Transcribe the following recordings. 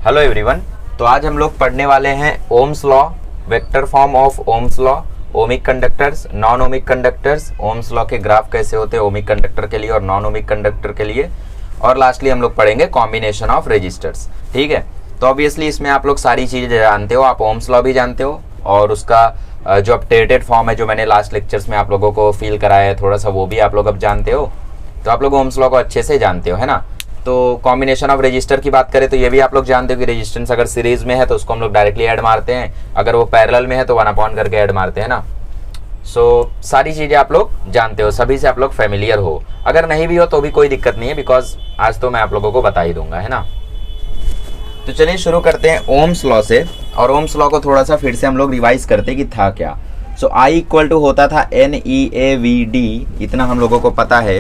Hello everyone. तो आज हम लोग पढ़ने वाले हैं Ohm's law, vector form of Ohm's law, ohmic conductors, non ohmic conductors, ohms law के ग्राफ कैसे होते हैं ओमिक कंडक्टर के लिए और नॉन ओमिक कंडक्टर के लिए, और लास्टली हम लोग पढ़ेंगे कॉम्बिनेशन ऑफ रेजिस्टर्स। ठीक है, तो ऑब्वियसली इसमें आप लोग सारी चीजें जानते हो, आप ओम्स लॉ भी जानते हो और उसका जो अपडेटेड फॉर्म है जो मैंने लास्ट लेक्चर्स में आप लोगों को फील कराया है थोड़ा सा, वो भी आप लोग अब जानते हो। तो आप लोग ओम्स लॉ को अच्छे से जानते हो, है ना। तो कॉम्बिनेशन ऑफ रेजिस्टर की बात करें तो ये भी आप लोग जानते हो कि रेजिस्टेंस अगर सीरीज में है तो उसको हम लोग डायरेक्टली ऐड मारते हैं, अगर वो पैरेलल में है तो 1/, करके ऐड मारते हैं ना। सो सारी चीजें आप लोग जानते हो, सभी से आप लोग फेमिलियर हो। अगर नहीं भी हो तो भी कोई दिक्कत नहीं है, बिकॉज आज तो मैं आप लोगों को बता ही दूंगा, है ना। तो चलिए शुरू करते हैं ओम्स लॉ से, और ओम्स लॉ को थोड़ा सा फिर से हम लोग रिवाइज करते हैं कि था क्या। सो I इक्वल टू होता था NeAVD, इतना हम लोगों को पता है,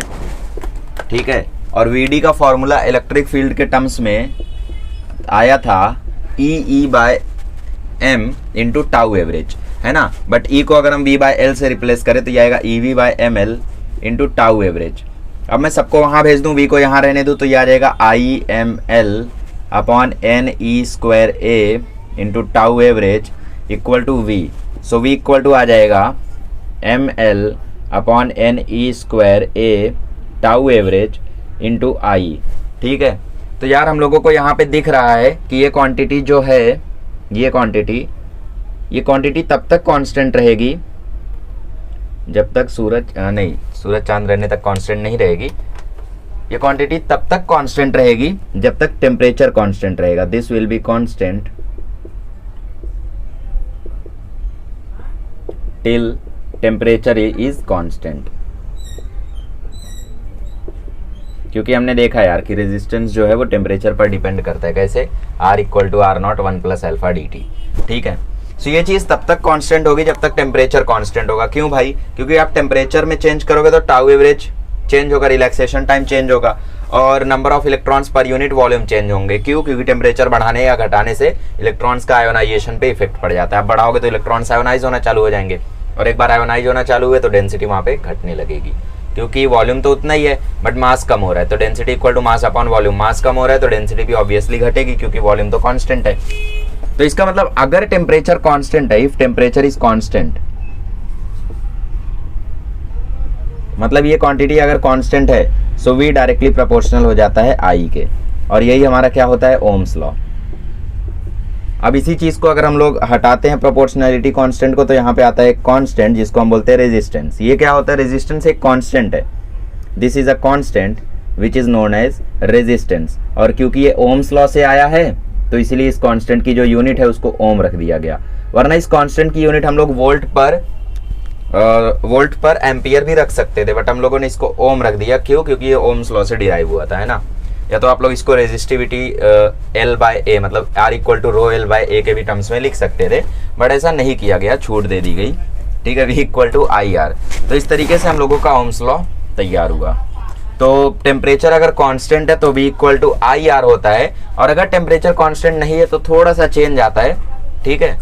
ठीक है। और VD का फॉर्मूला इलेक्ट्रिक फील्ड के टर्म्स में आया था EE/m इंटू टाउ एवरेज, है ना। बट E को अगर हम V/L से रिप्लेस करें तो ये आएगा EV/ml इंटू टाउ एवरेज। अब मैं सबको वहां भेज दूं, V को यहाँ रहने दूं, तो ये आ जाएगा IML upon NE² into tau average equal to V। So V equal to आ जाएगा ML upon NE² tau average into I, ठीक है। तो यार हम लोगों को यहाँ पे दिख रहा है कि ये क्वांटिटी जो है, ये क्वांटिटी तब तक कांस्टेंट रहेगी जब तक सूरज चांद रहने तक कांस्टेंट नहीं रहेगी। ये क्वांटिटी तब तक कांस्टेंट रहेगी जब तक टेम्परेचर कांस्टेंट रहेगा। This will be constant till temperature is constant. क्योंकि हमने देखा यार कि रेजिस्टेंस जो है वो टेम्परेचर पर डिपेंड करता है। कैसे? R equal to R0 1 + alpha dt, ठीक है। सो ये चीज तब तक कांस्टेंट होगी जब तक टेम्परेचर कांस्टेंट होगा। क्यों भाई? क्योंकि आप टेम्परेचर में चेंज करोगे तो टाउ एवरेज चेंज होगा, रिलैक्सेशन टाइम चेंज होगा, और number of electrons per unit volume change होंगे। क्यों? क्योंकि टेम्परेचर बढ़ाने या घटाने से इलेक्ट्रॉन्स का आयोनाइजेशन पे इफेक्ट पड़ जाता है। आप बढ़ाओगे तो इलेक्ट्रॉन्स आयोनाइज होना चालू हो जाएंगे, और एक बार आयोनाइज होना चालू हुए तो डेंसिटी वहां पे घटने लगेगी, क्योंकि वॉल्यूम तो उतना ही है बट मास कम हो रहा है। तो density equal to mass upon volume, mass कम हो रहा है तो डेंसिटी भी ऑब्वियसली घटेगी क्योंकि वॉल्यूम तो कांस्टेंट है। तो इसका मतलब अगर टेम्परेचर कांस्टेंट है, इफ टेम्परेचर इज कांस्टेंट, मतलब ये क्वांटिटी अगर कांस्टेंट है, सो V डायरेक्टली प्रोपोर्शनल हो जाता है I के, और यही हमारा क्या होता है? Ohm's law. अब इसी चीज को अगर हम लोग हटाते हैं प्रोपोर्शनैलिटी कांस्टेंट को, तो यहाँ पे आता है कांस्टेंट जिसको हम बोलते हैं रेजिस्टेंस। ये क्या होता है? रेजिस्टेंस एक कांस्टेंट है। This is a constant which is known as resistance. और क्योंकि ये ओम्स लॉ से आया है तो इसीलिए इस कांस्टेंट की जो यूनिट है उसको ओम रख दिया गया, वरना इस कांस्टेंट की यूनिट हम लोग वोल्ट पर एम्पियर भी रख सकते थे, बट हम लोगों ने इसको ओम रख दिया। क्यों? क्योंकि ये ओम्स लॉ से डिराइव हुआ था, है ना। या तो आप लोग इसको रेजिस्टिविटी L/A, मतलब R equal to row L/A के भी टर्म्स में लिख सकते थे, बट ऐसा नहीं किया गया, छूट दे दी गई, ठीक है। V equal to IR। तो इस तरीके से हम लोगों का ओम्स लॉ तैयार हुआ। तो टेम्परेचर अगर कांस्टेंट है तो V इक्वल टू IR होता है, और अगर टेम्परेचर कांस्टेंट नहीं है तो थोड़ा सा चेंज आता है, ठीक है।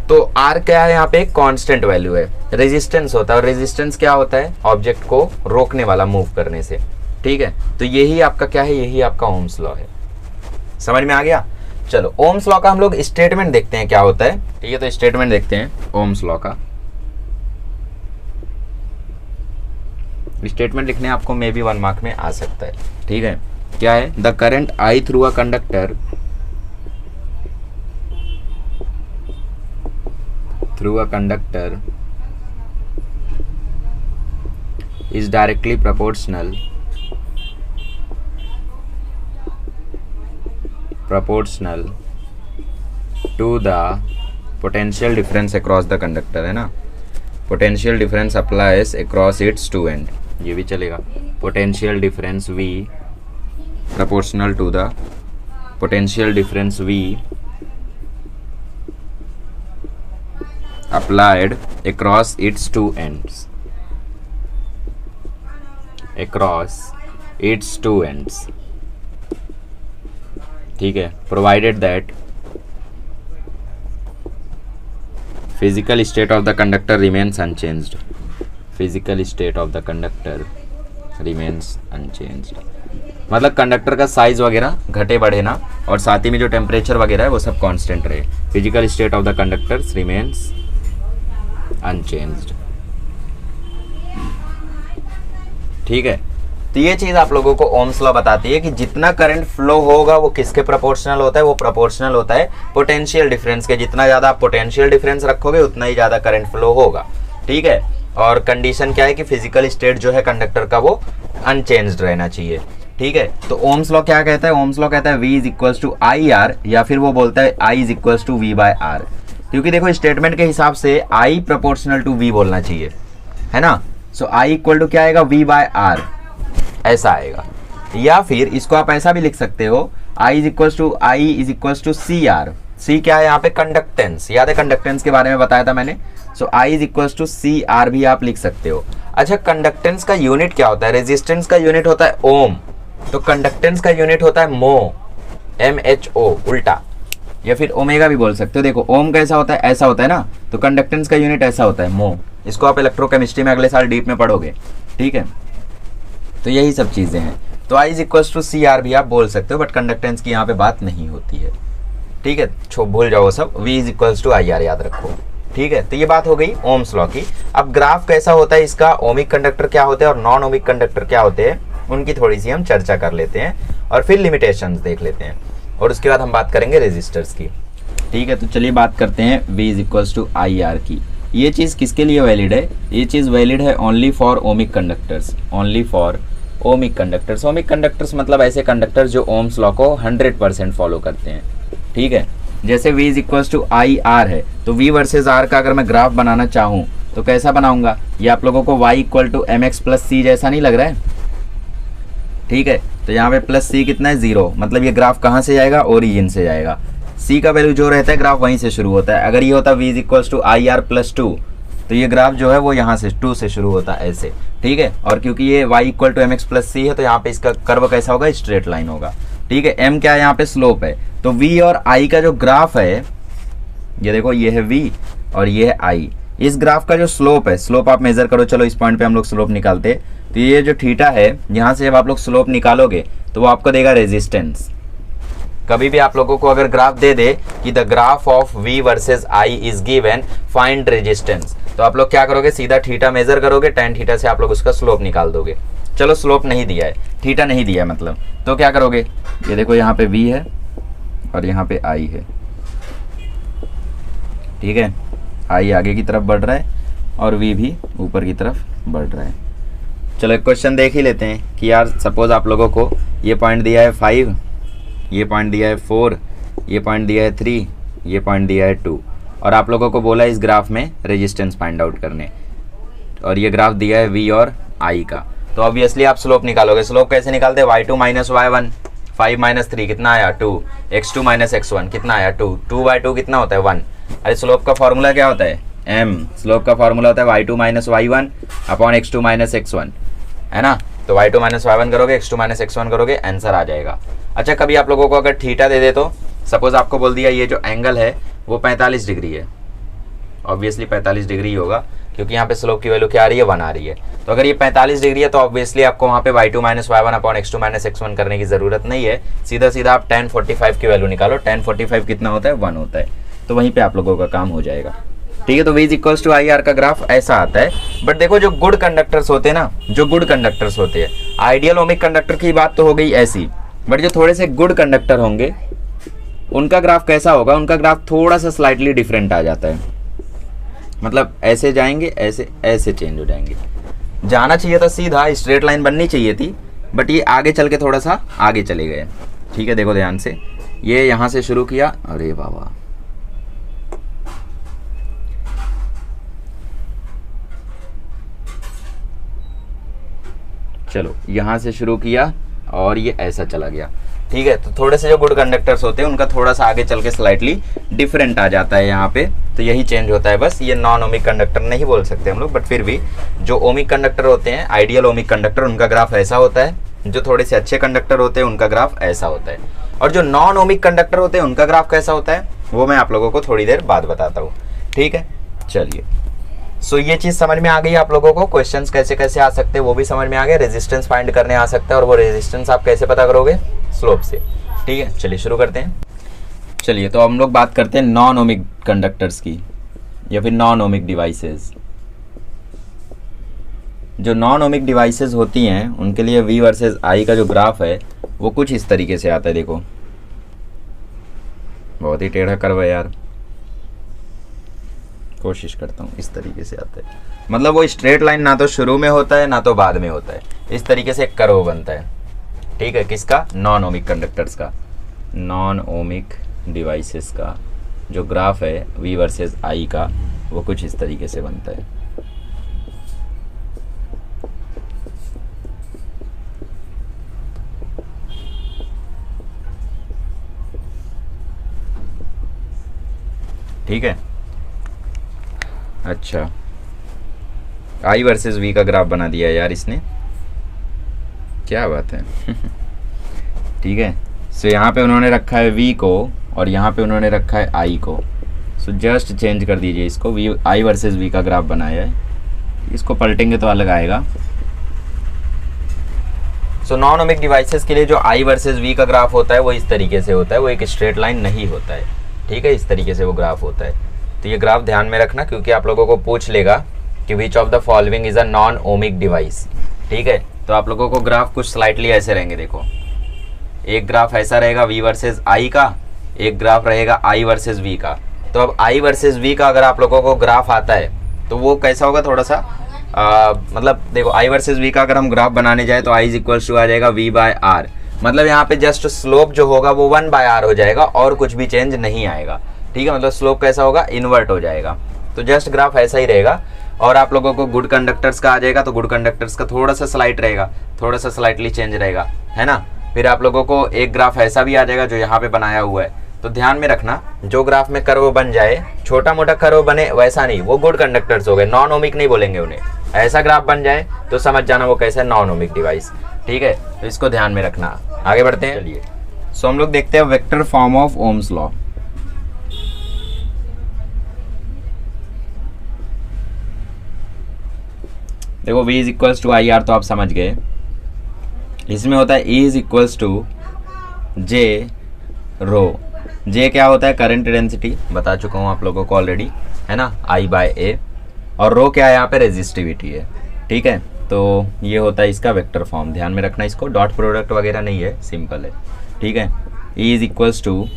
तो R क्या है? यहाँ पे कांस्टेंट वैल्यू है। रेजिस्टेंस होता है, और रेजिस्टेंस क्या होता है? ऑब्जेक्ट को रोकने वाला, मूव करने से, ठीक है। तो यही आपका क्या है? यही आपका ओम्स लॉ है। समझ में आ गया? चलो ओम्स लॉ का हम लोग स्टेटमेंट देखते हैं क्या होता है, ठीक है। तो स्टेटमेंट देखते हैं ओम्स लॉ का। स्टेटमेंट लिखने आपको मे बी 1 मार्क में आ सकता है, ठीक है। क्या है? The current I through a conductor is directly proportional to the potential difference across the conductor, है ना। potential difference applies across its two end, ये भी चलेगा। potential difference V proportional to the potential difference V applied across its two ends, ठीक है। provided that physical state of the conductor remains unchanged, मतलब conductor का size वगैरह घटे बढ़े ना, और साथ ही में जो टेम्परेचर वगैरह है वो सब कांस्टेंट रहे। Physical state of the conductors remains unchanged. ठीक है, तो ये चीज आप लोगों को ओम्स लॉ बताती है कि जितना करंट फ्लो होगा वो किसके प्रोपोर्शनल होता है, वो प्रोपोर्शनल होता है पोटेंशियल डिफरेंस के। जितना ज्यादा आप पोटेंशियल डिफरेंस रखोगे उतना ही ज्यादा करंट फ्लो होगा। ठीक है, और कंडीशन क्या है कि फिजिकल स्टेट जो है कंडक्टर का वो अनचेंज्ड रहना चाहिए। ठीक है, तो ओम्स लॉ क्या कहता है? ओम्स लॉ कहता है V is equal to I R, या फिर वो बोलता है I is equal to V by R. क्योंकि देखो स्टेटमेंट के हिसाब से I प्रोपोर्शनल टू V बोलना चाहिए, है ना। सो I इक्वल टू क्या आएगा? V बाय आर, ऐसा आएगा। या फिर इसको आप ऐसा भी लिख सकते हो, I is equal to C R. C क्या है यहाँ पे? कंडक्टेंस। याद है कंडक्टेंस के बारे में बताया था मैंने। So I is equal to C R भी आप लिख सकते हो। अच्छा, कंडक्टेंस का यूनिट क्या होता है? रेजिस्टेंस का यूनिट होता है ओम, तो कंडक्टेंस का यूनिट होता है मो, MHO उल्टा, या फिर ओमेगा भी बोल सकते हो। देखो ओम कैसा होता है? ऐसा होता है ना, तो कंडक्टेंस का यूनिट ऐसा होता है मो। इसको आप इलेक्ट्रोकेमिस्ट्री में अगले साल डीप में पढ़ोगे। ठीक है, तो यही सब चीजें हैं। तो I is equal to C R भी आप बोल सकते हो, बट कंडक्टेंस की यहाँ पे बात नहीं होती है। ठीक है, भूल जाओ सब। V is equal to I R याद रखो। ठीक है, तो ये बात हो गई ओम्स लॉ की। अब ग्राफ कैसा होता है इसका, ओमिक कंडक्टर क्या होते हैं और नॉन ओमिक कंडक्टर क्या होते हैं, उनकी थोड़ी सी हम चर्चा कर लेते हैं और फिर लिमिटेशंस देख लेते हैं, और उसके बाद हम बात करेंगे रेजिस्टर्स की। ठीक है, तो चलिए बात करते हैं V is equal to I R की। ये चीज़ किसके लिए वैलिड है? ये चीज़ वैलिड है only for ohmic conductors, only for ohmic conductors. Ohmic conductors मतलब ऐसे कंडक्टर जो ओम्स लॉ को 100% फॉलो करते हैं। ठीक है, जैसे V is equal to I R है, तो V वर्सेज R का अगर मैं ग्राफ बनाना चाहूँ तो कैसा बनाऊंगा? ये आप लोगों को Y equal to MX plus C जैसा नहीं लग रहा है? ठीक है, तो यहाँ पे प्लस C कितना है? 0। मतलब ये ग्राफ कहाँ से जाएगा? ओरिजिन से जाएगा। C का वैल्यू जो रहता है ग्राफ वहीं से शुरू होता है। अगर ये होता V is equal to I R plus 2, तो ये ग्राफ जो है वो यहाँ से 2 से शुरू होता है ऐसे। ठीक है, और क्योंकि ये Y equal to MX plus C है, तो यहाँ पे इसका कर्व कैसा होगा? स्ट्रेट लाइन होगा। ठीक है, M क्या है? यहाँ पे स्लोप है। तो V और I का जो ग्राफ है, ये देखो ये है V और ये है I। इस ग्राफ का जो स्लोप है, स्लोप आप मेजर करो। चलो इस पॉइंट पे हम लोग स्लोप निकालते। तो ये जो थीटा है, यहाँ से जब आप लोग स्लोप निकालोगे तो वो आपको देगा रेजिस्टेंस। कभी भी आप लोगों को अगर ग्राफ दे दे कि the graph of V versus I is given, find resistance, तो आप लोग क्या करोगे? सीधा थीटा मेजर करोगे, tan थीटा से आप लोग उसका स्लोप निकाल दोगे। चलो स्लोप नहीं दिया है, थीटा नहीं दिया है मतलब, तो क्या करोगे? ये देखो यहाँ पे V है और यहाँ पे I है। ठीक है, I आगे की तरफ बढ़ रहा है और V भी ऊपर की तरफ बढ़ रहा है। चलो एक क्वेश्चन देख ही लेते हैं कि यार सपोज आप लोगों को ये पॉइंट दिया है 5, ये पॉइंट दिया है 4, ये पॉइंट दिया है 3, ये पॉइंट दिया है 2, और आप लोगों को बोला इस ग्राफ में रेजिस्टेंस फाइंड आउट करने, और ये ग्राफ दिया है V और I का। तो ऑब्वियसली आप स्लोप निकालोगे। स्लोप कैसे निकालते हैं? y2 माइनस y1, 5 माइनस 3 कितना आया? 2, x2 माइनस x1 कितना आया? 2, 2/2 कितना होता है? 1। अरे स्लोप का फॉर्मूला क्या होता है? m। स्लोप का फॉर्मूला होता है y2 minus y1 upon x2 minus x1, है ना। तो y2 माइनस y1 करोगे, x2 माइनस x1 करोगे, आंसर आ जाएगा। अच्छा, कभी आप लोगों को अगर थीटा दे दे, तो सपोज आपको बोल दिया ये जो एंगल है वो 45 डिग्री है, ऑब्वियसली 45 डिग्री होगा क्योंकि यहाँ पे स्लोप की वैल्यू क्या आ रही है? 1 आ रही है। तो अगर ये 45 डिग्री है तो ऑब्वियसली आपको वहाँ पे y2 minus y1 upon x2 minus x1 करने की ज़रूरत नहीं है। सीधा सीधा आप tan 45 की वैल्यू निकालो। tan 45 कितना होता है? 1 होता है। तो वहीं पे आप लोगों का काम हो जाएगा। ठीक है, तो V is equal to I R का ग्राफ ऐसा आता है। बट देखो जो गुड कंडक्टर्स होते हैं ना, जो गुड कंडक्टर्स होते हैं, आइडियल ओमिक कंडक्टर की बात तो हो गई ऐसी, बट जो थोड़े से गुड कंडक्टर होंगे उनका ग्राफ कैसा होगा? उनका ग्राफ थोड़ा सा स्लाइटली डिफरेंट आ जाता है। मतलब ऐसे जाएंगे, ऐसे ऐसे चेंज हो जाएंगे। जाना चाहिए था सीधा, स्ट्रेट लाइन बननी चाहिए थी, बट ये आगे चल के थोड़ा सा आगे चले गए। ठीक है, देखो ध्यान से, ये यहाँ से शुरू किया, अरे बाबा, चलो यहाँ से शुरू किया और ये ऐसा चला गया। ठीक है, तो थोड़े से जो गुड कंडक्टर्स होते हैं उनका थोड़ा सा आगे चल के स्लाइटली डिफरेंट आ जाता है यहाँ पे, तो यही चेंज होता है बस। ये नॉन ओमिक कंडक्टर नहीं बोल सकते हम लोग, बट फिर भी जो ओमिक कंडक्टर होते हैं, आइडियल ओमिक कंडक्टर, उनका ग्राफ ऐसा होता है। जो थोड़े से अच्छे कंडक्टर होते हैं उनका ग्राफ ऐसा होता है, और जो नॉन ओमिक कंडक्टर होते हैं उनका ग्राफ कैसा होता है वो मैं आप लोगों को थोड़ी देर बाद बताता हूँ। ठीक है, चलिए सो ये चीज समझ में आ गई आप लोगों को, क्वेश्चंस कैसे कैसे आ सकते हैं वो भी समझ में आ गया, रेजिस्टेंस फाइंड करने आ सकता है, और वो रेजिस्टेंस आप कैसे पता करोगे, स्लोप से। ठीक है, चलिए शुरू करते हैं। चलिए तो हम लोग बात करते हैं नॉन ओमिक कंडक्टर्स की या फिर नॉन ओमिक डिवाइसेस। जो नॉन ओमिक डिवाइसेस होती हैं उनके लिए V वर्सेस I का जो ग्राफ है वो कुछ इस तरीके से आता है। देखो बहुत ही टेढ़ा कर्व है यार, कोशिश करता हूँ, इस तरीके से आता है। मतलब वो स्ट्रेट लाइन ना तो शुरू में होता है ना तो बाद में होता है, इस तरीके से एक कर्व बनता है। ठीक है, किसका, नॉन ओमिक कंडक्टर्स का, नॉन ओमिक डिवाइसेस का जो ग्राफ है V वर्सेस I का वो कुछ इस तरीके से बनता है। ठीक है, अच्छा I वर्सेस V का ग्राफ बना दिया यार इसने, क्या बात है। ठीक है, सो यहाँ पे उन्होंने रखा है V को और यहाँ पे उन्होंने रखा है I को। सो जस्ट चेंज कर दीजिए इसको, I वर्सेस V का ग्राफ बनाया है, इसको पलटेंगे तो अलग आएगा। सो नॉन ओमिक डिवाइसेस के लिए जो I वर्सेस V का ग्राफ होता है वो इस तरीके से होता है, वो एक स्ट्रेट लाइन नहीं होता है। ठीक है, इस तरीके से वो ग्राफ होता है। तो ये ग्राफ ध्यान में रखना क्योंकि आप लोगों को पूछ लेगा कि which of the following is a non ohmic device. ठीक है, तो आप लोगों को ग्राफ कुछ स्लाइटली ऐसे रहेंगे। देखो एक ग्राफ ऐसा रहेगा V वर्सेस I का, एक ग्राफ रहेगा I वर्सेस V का। तो अब I वर्सेस V का अगर आप लोगों को ग्राफ आता है तो वो कैसा होगा, थोड़ा सा मतलब देखो I वर्सेस V का अगर हम ग्राफ बनाने जाए तो I इज इक्वल्स टू आ जाएगा V/R। मतलब यहाँ पे जस्ट स्लोप जो होगा वो 1/R हो जाएगा और कुछ भी चेंज नहीं आएगा। ठीक है, मतलब स्लोप कैसा होगा, इन्वर्ट हो जाएगा। तो जस्ट ग्राफ ऐसा ही रहेगा। और आप लोगों को गुड कंडक्टर्स का आ जाएगा तो गुड कंडक्टर्स का थोड़ा सा स्लाइट रहेगा, थोड़ा सा स्लाइटली चेंज रहेगा, है ना। फिर आप लोगों को एक ग्राफ ऐसा भी आ जाएगा जो यहाँ पे बनाया हुआ है। तो ध्यान में रखना, जो ग्राफ में कर्व बन जाए, छोटा मोटा कर्व बने वैसा नहीं, वो गुड कंडक्टर्स हो गए, नॉन ओमिक नहीं बोलेंगे उन्हें। ऐसा ग्राफ बन जाए तो समझ जाना वो कैसा है, नॉन ओमिक डिवाइस। ठीक है, तो इसको ध्यान में रखना। आगे बढ़ते हैं। चलिए सो हम लोग देखते हैं vector form of Ohm's law. देखो V is equals to I R तो आप समझ गए। इसमें होता है E is equals to J rho. J क्या होता है, करंट डेंसिटी, बता चुका हूँ आप लोगों को ऑलरेडी, है ना, I/A। और रो क्या है, यहाँ पे रेजिस्टिविटी है। ठीक है, तो ये होता है इसका वेक्टर फॉर्म, ध्यान में रखना इसको, डॉट प्रोडक्ट वगैरह नहीं है, सिंपल है। ठीक है, E is equals to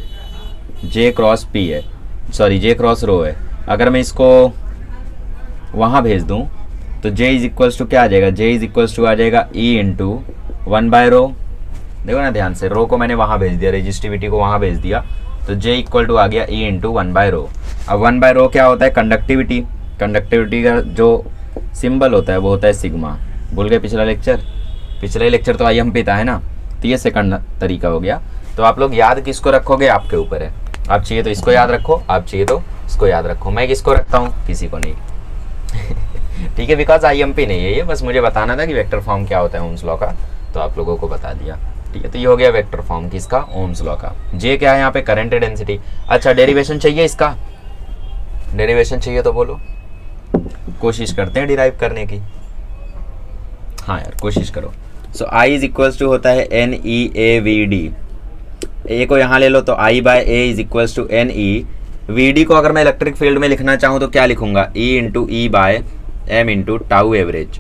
J cross P है, सॉरी J क्रॉस रो है। अगर मैं इसको वहाँ भेज दूँ तो J इज इक्वल्स टू क्या आ जाएगा, J इज इक्वल्स टू आ जाएगा E इंटू 1/रो। देखो ना ध्यान से, रो को मैंने वहाँ भेज दिया, रेजिस्टिविटी को वहाँ भेज दिया, तो J इक्वल टू आ गया E इंटू 1/रो। अब 1/रो क्या होता है, कंडक्टिविटी। कंडक्टिविटी का जो सिंबल होता है वो होता है सिग्मा। भूल गए पिछला लेक्चर, पिछले लेक्चर तो IMP था, है ना। तो ये सेकंड तरीका हो गया। तो आप लोग याद किसको रखोगे आपके ऊपर है, आप चाहिए तो इसको याद रखो, आप चाहिए तो इसको याद रखो। मैं किसको रखता हूँ, किसी को नहीं। ठीक है, बिकॉज IMP नहीं है ये, बस मुझे बताना था कि वेक्टर फॉर्म क्या होता है ओम्स लॉ का, तो आप लोगों को बता दिया। ठीक है, तो ये हो गया वेक्टर फॉर्म किसका, ओम्स लॉ का। J क्या है यहाँ पे, करंट डेंसिटी। अच्छा डेरिवेशन चाहिए इसका, डेरिवेशन चाहिए तो बोलो, कोशिश करते हैं डिराइव करने की। हाँ यार कोशिश करो। सो I इज इक्वल्स टू होता है NEAVD। A को यहाँ ले लो तो I/A is equals to NE। VD को अगर मैं इलेक्ट्रिक फील्ड में लिखना चाहूँ तो क्या लिखूंगा, E into E/M into tau average.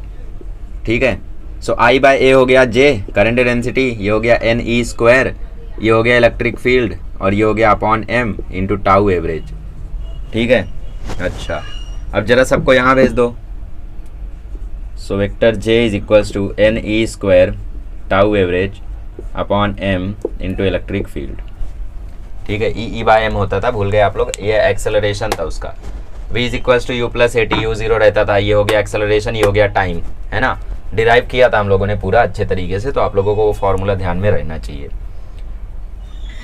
ठीक है, सो I/A हो गया J करंट डेंसिटी, ये हो गया NE स्क्वायर, ये हो गया इलेक्ट्रिक फील्ड, और ये हो गया upon M into tau average. ठीक है, अच्छा अब जरा सबको यहाँ भेज दो। So vector J is equals to NE square tau average upon M into electric field. ठीक है, E/M होता था, भूल गए आप लोग, ये एक्सेलरेशन था उसका। V is equals to U plus AT, U0 रहता था, ये हो गया एक्सेलरेशन, ये हो गया टाइम, है ना। डिराइव किया था हम लोगों ने पूरा अच्छे तरीके से, तो आप लोगों को वो फॉर्मूला ध्यान में रहना चाहिए।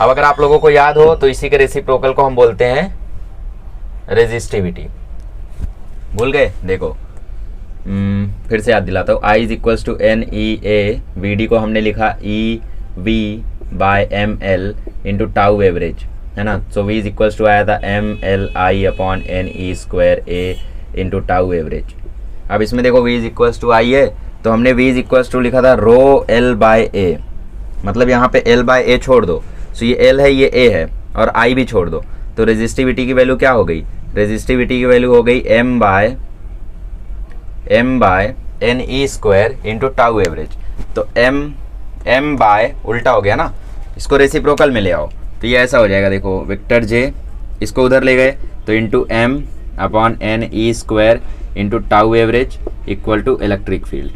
अब अगर आप लोगों को याद हो तो इसी के रेसिप्रोकल को हम बोलते हैं रेजिस्टिविटी। भूल गए, देखो फिर से याद दिलाता हूँ। I is equals to NEA, VD को हमने लिखा EV/ML इंटू टाउ एवरेज, है ना। सो V इज इक्वल्स टू आया था MLI upon NE square A into tau average. अब इसमें देखो v इज इक्वल्स टू आई है, तो हमने v इज इक्वल्स टू लिखा था रो एल बाय ए, मतलब यहाँ पे l बाय ए छोड़ दो, सो ये l है ये a है, और i भी छोड़ दो, तो रेजिस्टिविटी की वैल्यू क्या हो गई, रेजिस्टिविटी की वैल्यू हो गई m by N E square into tau average. तो m बाय उल्टा हो गया ना, इसको रेसिप्रोकल में ले आओ, तो ये ऐसा हो जाएगा, देखो वेक्टर j इसको उधर ले गए तो into m upon N E square into tau average equal to electric field.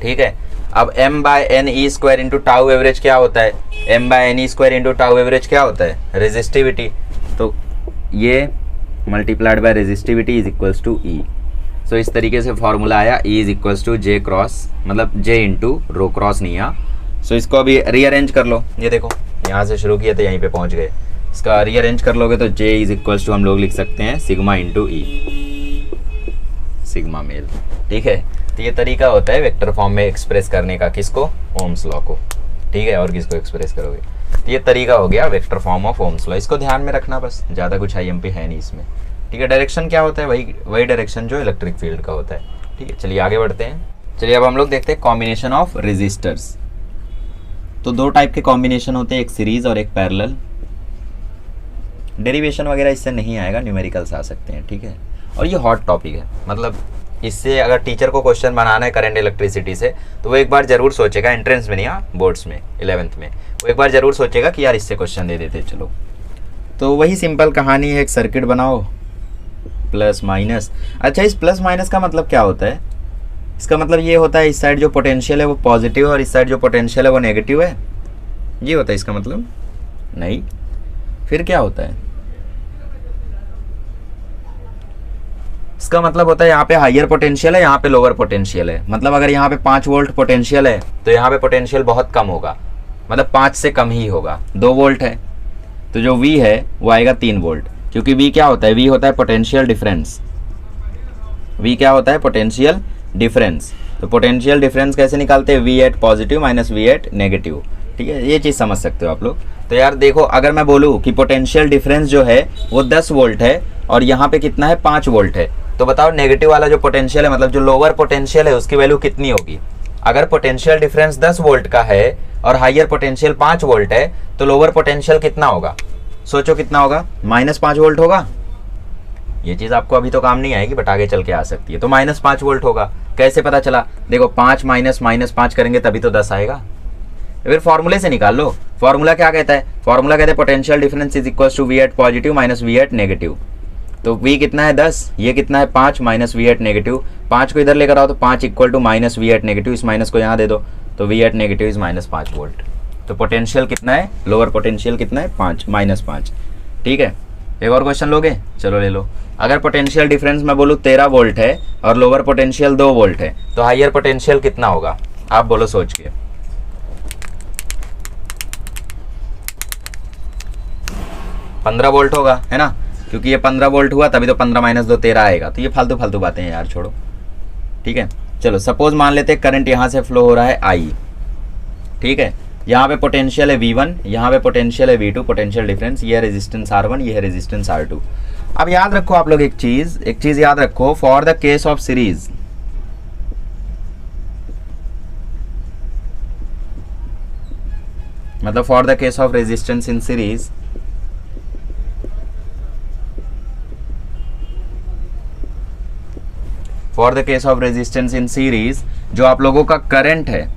ठीक है, अब m by N E square into tau average क्या होता है, m by N E square into tau average क्या होता है, रेजिस्टिविटी, तो ये multiplied by resistivity is equals to E. So इस तरीके से फॉर्मूला आया, E is equals to J cross, मतलब J इंटू रो क्रॉस नहीं आ। सो इसको अभी रीअरेंज कर लो, ये देखो यहाँ से शुरू किया तो यहीं पे पहुँच गए, इसका रीअरेंज कर लोगे तो J इज इक्वल्स टू हम लोग लिख सकते हैं सिग्मा इंटू ई, सिग्मा मेल। ठीक है, तो ये तरीका होता है वेक्टर फॉर्म में एक्सप्रेस करने का, किसको, ओम्स लॉ को। ठीक है, और किसको एक्सप्रेस करोगे, तो ये तरीका हो गया vector form of Ohm's law, इसको ध्यान में रखना बस, ज़्यादा कुछ IMP है नहीं इसमें। ठीक है, डायरेक्शन क्या होता है, वही डायरेक्शन जो इलेक्ट्रिक फील्ड का होता है। ठीक है, चलिए आगे बढ़ते हैं। चलिए अब हम लोग देखते हैं कॉम्बिनेशन ऑफ रेजिस्टर्स। तो दो टाइप के कॉम्बिनेशन होते हैं, एक सीरीज और एक पैरेलल। डेरिवेशन वगैरह इससे नहीं आएगा, न्यूमेरिकल्स आ सकते हैं। ठीक है, और ये हॉट टॉपिक है, मतलब इससे अगर टीचर को क्वेश्चन बनाना है करंट इलेक्ट्रिसिटी से, तो वो एक बार जरूर सोचेगा, एंट्रेंस में नहीं, हाँ बोर्ड्स में 11th में, वो एक बार जरूर सोचेगा कि यार इससे क्वेश्चन दे देते चलो। तो वही सिंपल कहानी है, एक सर्किट बनाओ, प्लस माइनस। अच्छा, इस प्लस माइनस का मतलब क्या होता है, इसका मतलब ये होता है इस साइड जो पोटेंशियल है वो पॉजिटिव है और इस साइड जो पोटेंशियल है वो नेगेटिव है, ये होता है इसका मतलब? नहीं, फिर क्या होता है? इसका मतलब होता है यहाँ पे हायर पोटेंशियल है, यहाँ पे लोअर पोटेंशियल है। मतलब अगर यहाँ पे 5 वोल्ट पोटेंशियल है तो यहाँ पे पोटेंशियल बहुत कम होगा, मतलब 5 से कम ही होगा। 2 वोल्ट है तो जो V है वो आएगा 3 वोल्ट, क्योंकि V क्या होता है, V होता है पोटेंशियल डिफरेंस। V क्या होता है, पोटेंशियल डिफरेंस। तो पोटेंशियल डिफरेंस कैसे निकालते हैं, V at positive minus V at negative. ठीक है, ये चीज़ समझ सकते हो आप लोग। तो यार देखो, अगर मैं बोलूँ कि पोटेंशियल डिफरेंस जो है वो 10 वोल्ट है और यहाँ पे कितना है, 5 वोल्ट है, तो बताओ नेगेटिव वाला जो पोटेंशियल है, मतलब जो लोअर पोटेंशियल है, उसकी वैल्यू कितनी होगी? अगर पोटेंशियल डिफरेंस 10 वोल्ट का है और हायर पोटेंशियल 5 वोल्ट है, तो लोअर पोटेंशियल कितना होगा? सोचो कितना होगा, -5 वोल्ट होगा। ये चीज़ आपको अभी तो काम नहीं आएगी, बट आगे चल के आ सकती है। तो -5 वोल्ट होगा, कैसे पता चला? देखो 5 माइनस -5 करेंगे तभी तो 10 आएगा। फिर फॉर्मूले से निकाल लो। फॉर्मूला क्या कहता है? फॉर्मूला कहते हैं potential difference is equal to V at positive minus V at negative. तो V कितना है 10, ये कितना है 5 माइनस V एट नेगेटिव। 5 को इधर लेकर आओ तो 5 equal to minus V at negative, इस माइनस को यहाँ दे दो तो V at negative is -5 volt. तो पोटेंशियल कितना है, लोअर पोटेंशियल कितना है, 5 -5। ठीक है, एक और क्वेश्चन लोगे? चलो ले लो। अगर पोटेंशियल डिफरेंस मैं बोलूँ 13 वोल्ट है और लोअर पोटेंशियल 2 वोल्ट है, तो हायर पोटेंशियल कितना होगा? आप बोलो सोच के। पंद्रह वोल्ट होगा, है ना, क्योंकि ये 15 वोल्ट हुआ तभी तो 15 माइनस 2 13 आएगा। तो ये फालतू बातें हैं यार, छोड़ो। ठीक है, चलो सपोज मान लेते हैं करंट यहाँ से फ्लो हो रहा है I। ठीक है, यहाँ पे पोटेंशियल है V1, यहाँ पे पोटेंशियल है V2, पोटेंशियल डिफरेंस, ये है रेजिस्टेंस R1, ये है रेजिस्टेंस R2। अब याद रखो आप लोग एक चीज याद रखो, for the case of series, मतलब for the case of resistance in series, for the case of resistance in series, जो आप लोगों का करंट है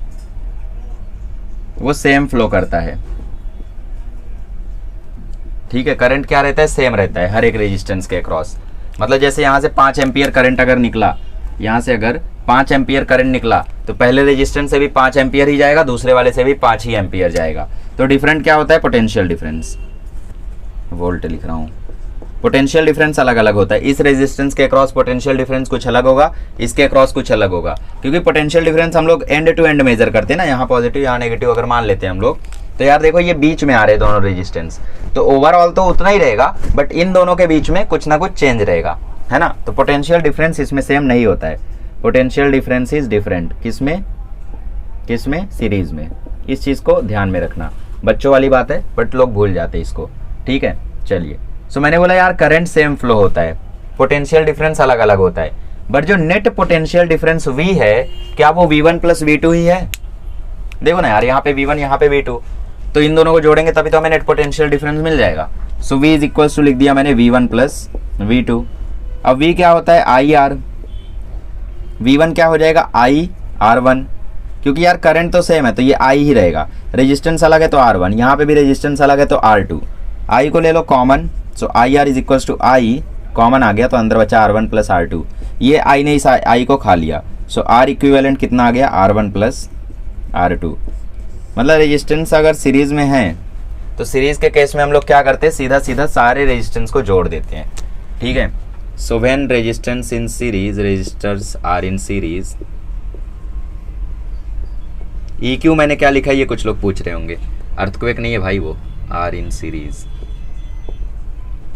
वो सेम फ्लो करता है। ठीक है, करंट क्या रहता है, सेम रहता है हर एक रेजिस्टेंस के अक्रॉस। मतलब जैसे यहाँ से 5 एम्पियर करंट अगर निकला, यहाँ से अगर 5 एम्पियर करंट निकला तो पहले रेजिस्टेंस से भी 5 एम्पियर ही जाएगा, दूसरे वाले से भी 5 ही एम्पियर जाएगा। तो डिफरेंट क्या होता है, पोटेंशियल डिफरेंस। वोल्ट लिख रहा हूँ, पोटेंशियल डिफरेंस अलग अलग होता है। इस रेजिस्टेंस के अक्रॉस पोटेंशियल डिफरेंस कुछ अलग होगा, इसके अक्रॉस कुछ अलग होगा, क्योंकि पोटेंशियल डिफरेंस हम लोग एंड टू एंड मेजर करते हैं ना, यहाँ पॉजिटिव यहाँ नेगेटिव अगर मान लेते हैं हम लोग। तो यार देखो ये बीच में आ रहे हैं दोनों रेजिस्टेंस, तो ओवरऑल तो उतना ही रहेगा, बट इन दोनों के बीच में कुछ ना कुछ चेंज रहेगा, है ना। तो पोटेंशियल डिफरेंस इसमें सेम नहीं होता है, पोटेंशियल डिफरेंस इज डिफरेंट। किसमें सीरीज में। इस चीज़ को ध्यान में रखना, बच्चों वाली बात है बट लोग भूल जाते हैं इसको। ठीक है, चलिए। सो मैंने बोला यार करंट सेम फ्लो होता है, पोटेंशियल डिफरेंस अलग अलग होता है, बट जो नेट पोटेंशियल डिफरेंस V है, क्या वो V1 प्लस V2 ही है? देखो ना यार, यहाँ पे V1 यहाँ पे V2, तो इन दोनों को जोड़ेंगे तभी तो हमें नेट पोटेंशियल डिफरेंस मिल जाएगा। सो V इज इक्वल्स टू लिख दिया मैंने V1 प्लस V2। अब V क्या होता है? IR। V1 क्या हो जाएगा? IR1, क्योंकि यार करंट तो सेम है तो ये I ही रहेगा, रेजिस्टेंस अलग है तो R1, यहाँ पे भी रेजिस्टेंस अलग है तो R2। I को ले लो common, so IR is equals to I, common आ गया तो अंदर बचा R1 प्लस R2। ये I ने इस I को खा लिया, सो R इक्विवेलेंट कितना आ गया? R1 plus R2। मतलब रेजिस्टेंस अगर सीरीज में है तो सीरीज के केस में हम लोग क्या करते हैं, सीधा सीधा सारे रेजिस्टेंस को जोड़ देते हैं, ठीक है। So when resistance in series, resistors are in series, EQ मैंने क्या लिखा है ये कुछ लोग पूछ रहे होंगे, अर्थक्वेक नहीं है भाई वो, आर इन सीरीज।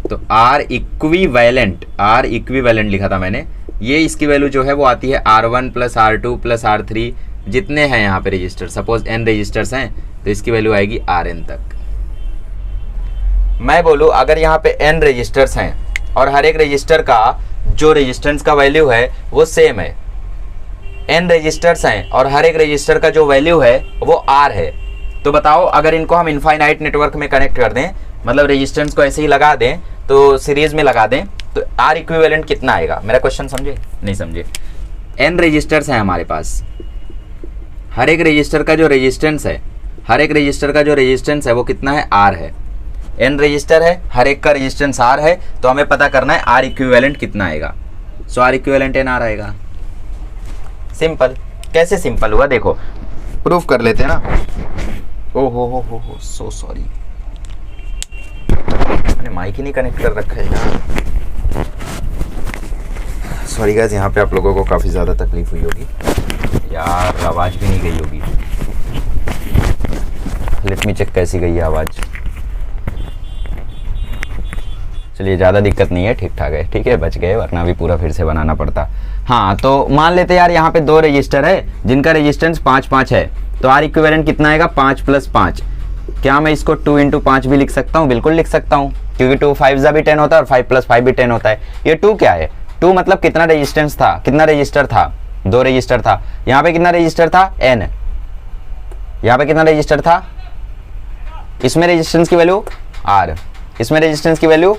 तो आर इक्विवेलेंट लिखा था मैंने, ये इसकी वैल्यू जो है वो आती है R1 plus R2 plus R3, जितने हैं यहाँ पे रजिस्टर, सपोज n रजिस्टर्स हैं तो इसकी वैल्यू आएगी Rn तक। मैं बोलूँ अगर यहाँ पे n रजिस्टर्स हैं और हर एक रजिस्टर का जो रेजिस्टेंस का वैल्यू है वो सेम है, n रजिस्टर्स हैं और हर एक रजिस्टर का जो वैल्यू है वो R है, तो बताओ अगर इनको हम इनफाइनाइट नेटवर्क में कनेक्ट कर दें, मतलब रेजिस्टेंस को ऐसे ही लगा दें तो सीरीज में लगा दें, तो R इक्विवेलेंट कितना आएगा? मेरा क्वेश्चन समझे? नहीं समझे? n रजिस्टर्स हैं हमारे पास, हर एक रजिस्टर का जो रेजिस्टेंस है, हर एक रजिस्टर का जो रेजिस्टेंस है वो कितना है? R है। n रजिस्टर है, हर एक का रेजिस्टेंस R है, तो हमें पता करना है R इक्विवेलेंट कितना आएगा। सो R इक्विवेलेंट NR आएगा। सिंपल। कैसे सिंपल हुआ देखो, प्रूफ कर लेते हैं ना। ओ हो सो सॉरी, मैंने माइक ही नहीं कनेक्ट कर रखा है यार, सॉरी गाइस। यहाँ पे आप लोगों को काफ़ी ज़्यादा तकलीफ हुई होगी यार, आवाज़ भी नहीं गई होगी। लेट मी चेक कैसी गई है आवाज़। चलिए ज़्यादा दिक्कत नहीं है, ठीक ठाक है, ठीक है, बच गए, वरना भी पूरा फिर से बनाना पड़ता। हाँ तो मान लेते यार यहाँ पे दो रजिस्टर है जिनका रेजिस्टेंस 5-5 है, तो R इक्विवेलेंट कितना आएगा? 5 प्लस 5। क्या मैं इसको 2 इंटू 5 भी लिख सकता हूँ? बिल्कुल लिख सकता हूँ, क्योंकि 2 5 भी 10 होता है और 5 प्लस 5 भी 10 होता है। ये 2 क्या है? 2 मतलब कितना रेजिस्टेंस था, कितना रजिस्टर था? 2 रजिस्टर था। यहाँ पे कितना रजिस्टर था? n। यहाँ पे कितना रजिस्टर था? इसमें रेजिस्टेंस की वैल्यू R, इसमें रेजिस्टेंस की वैल्यू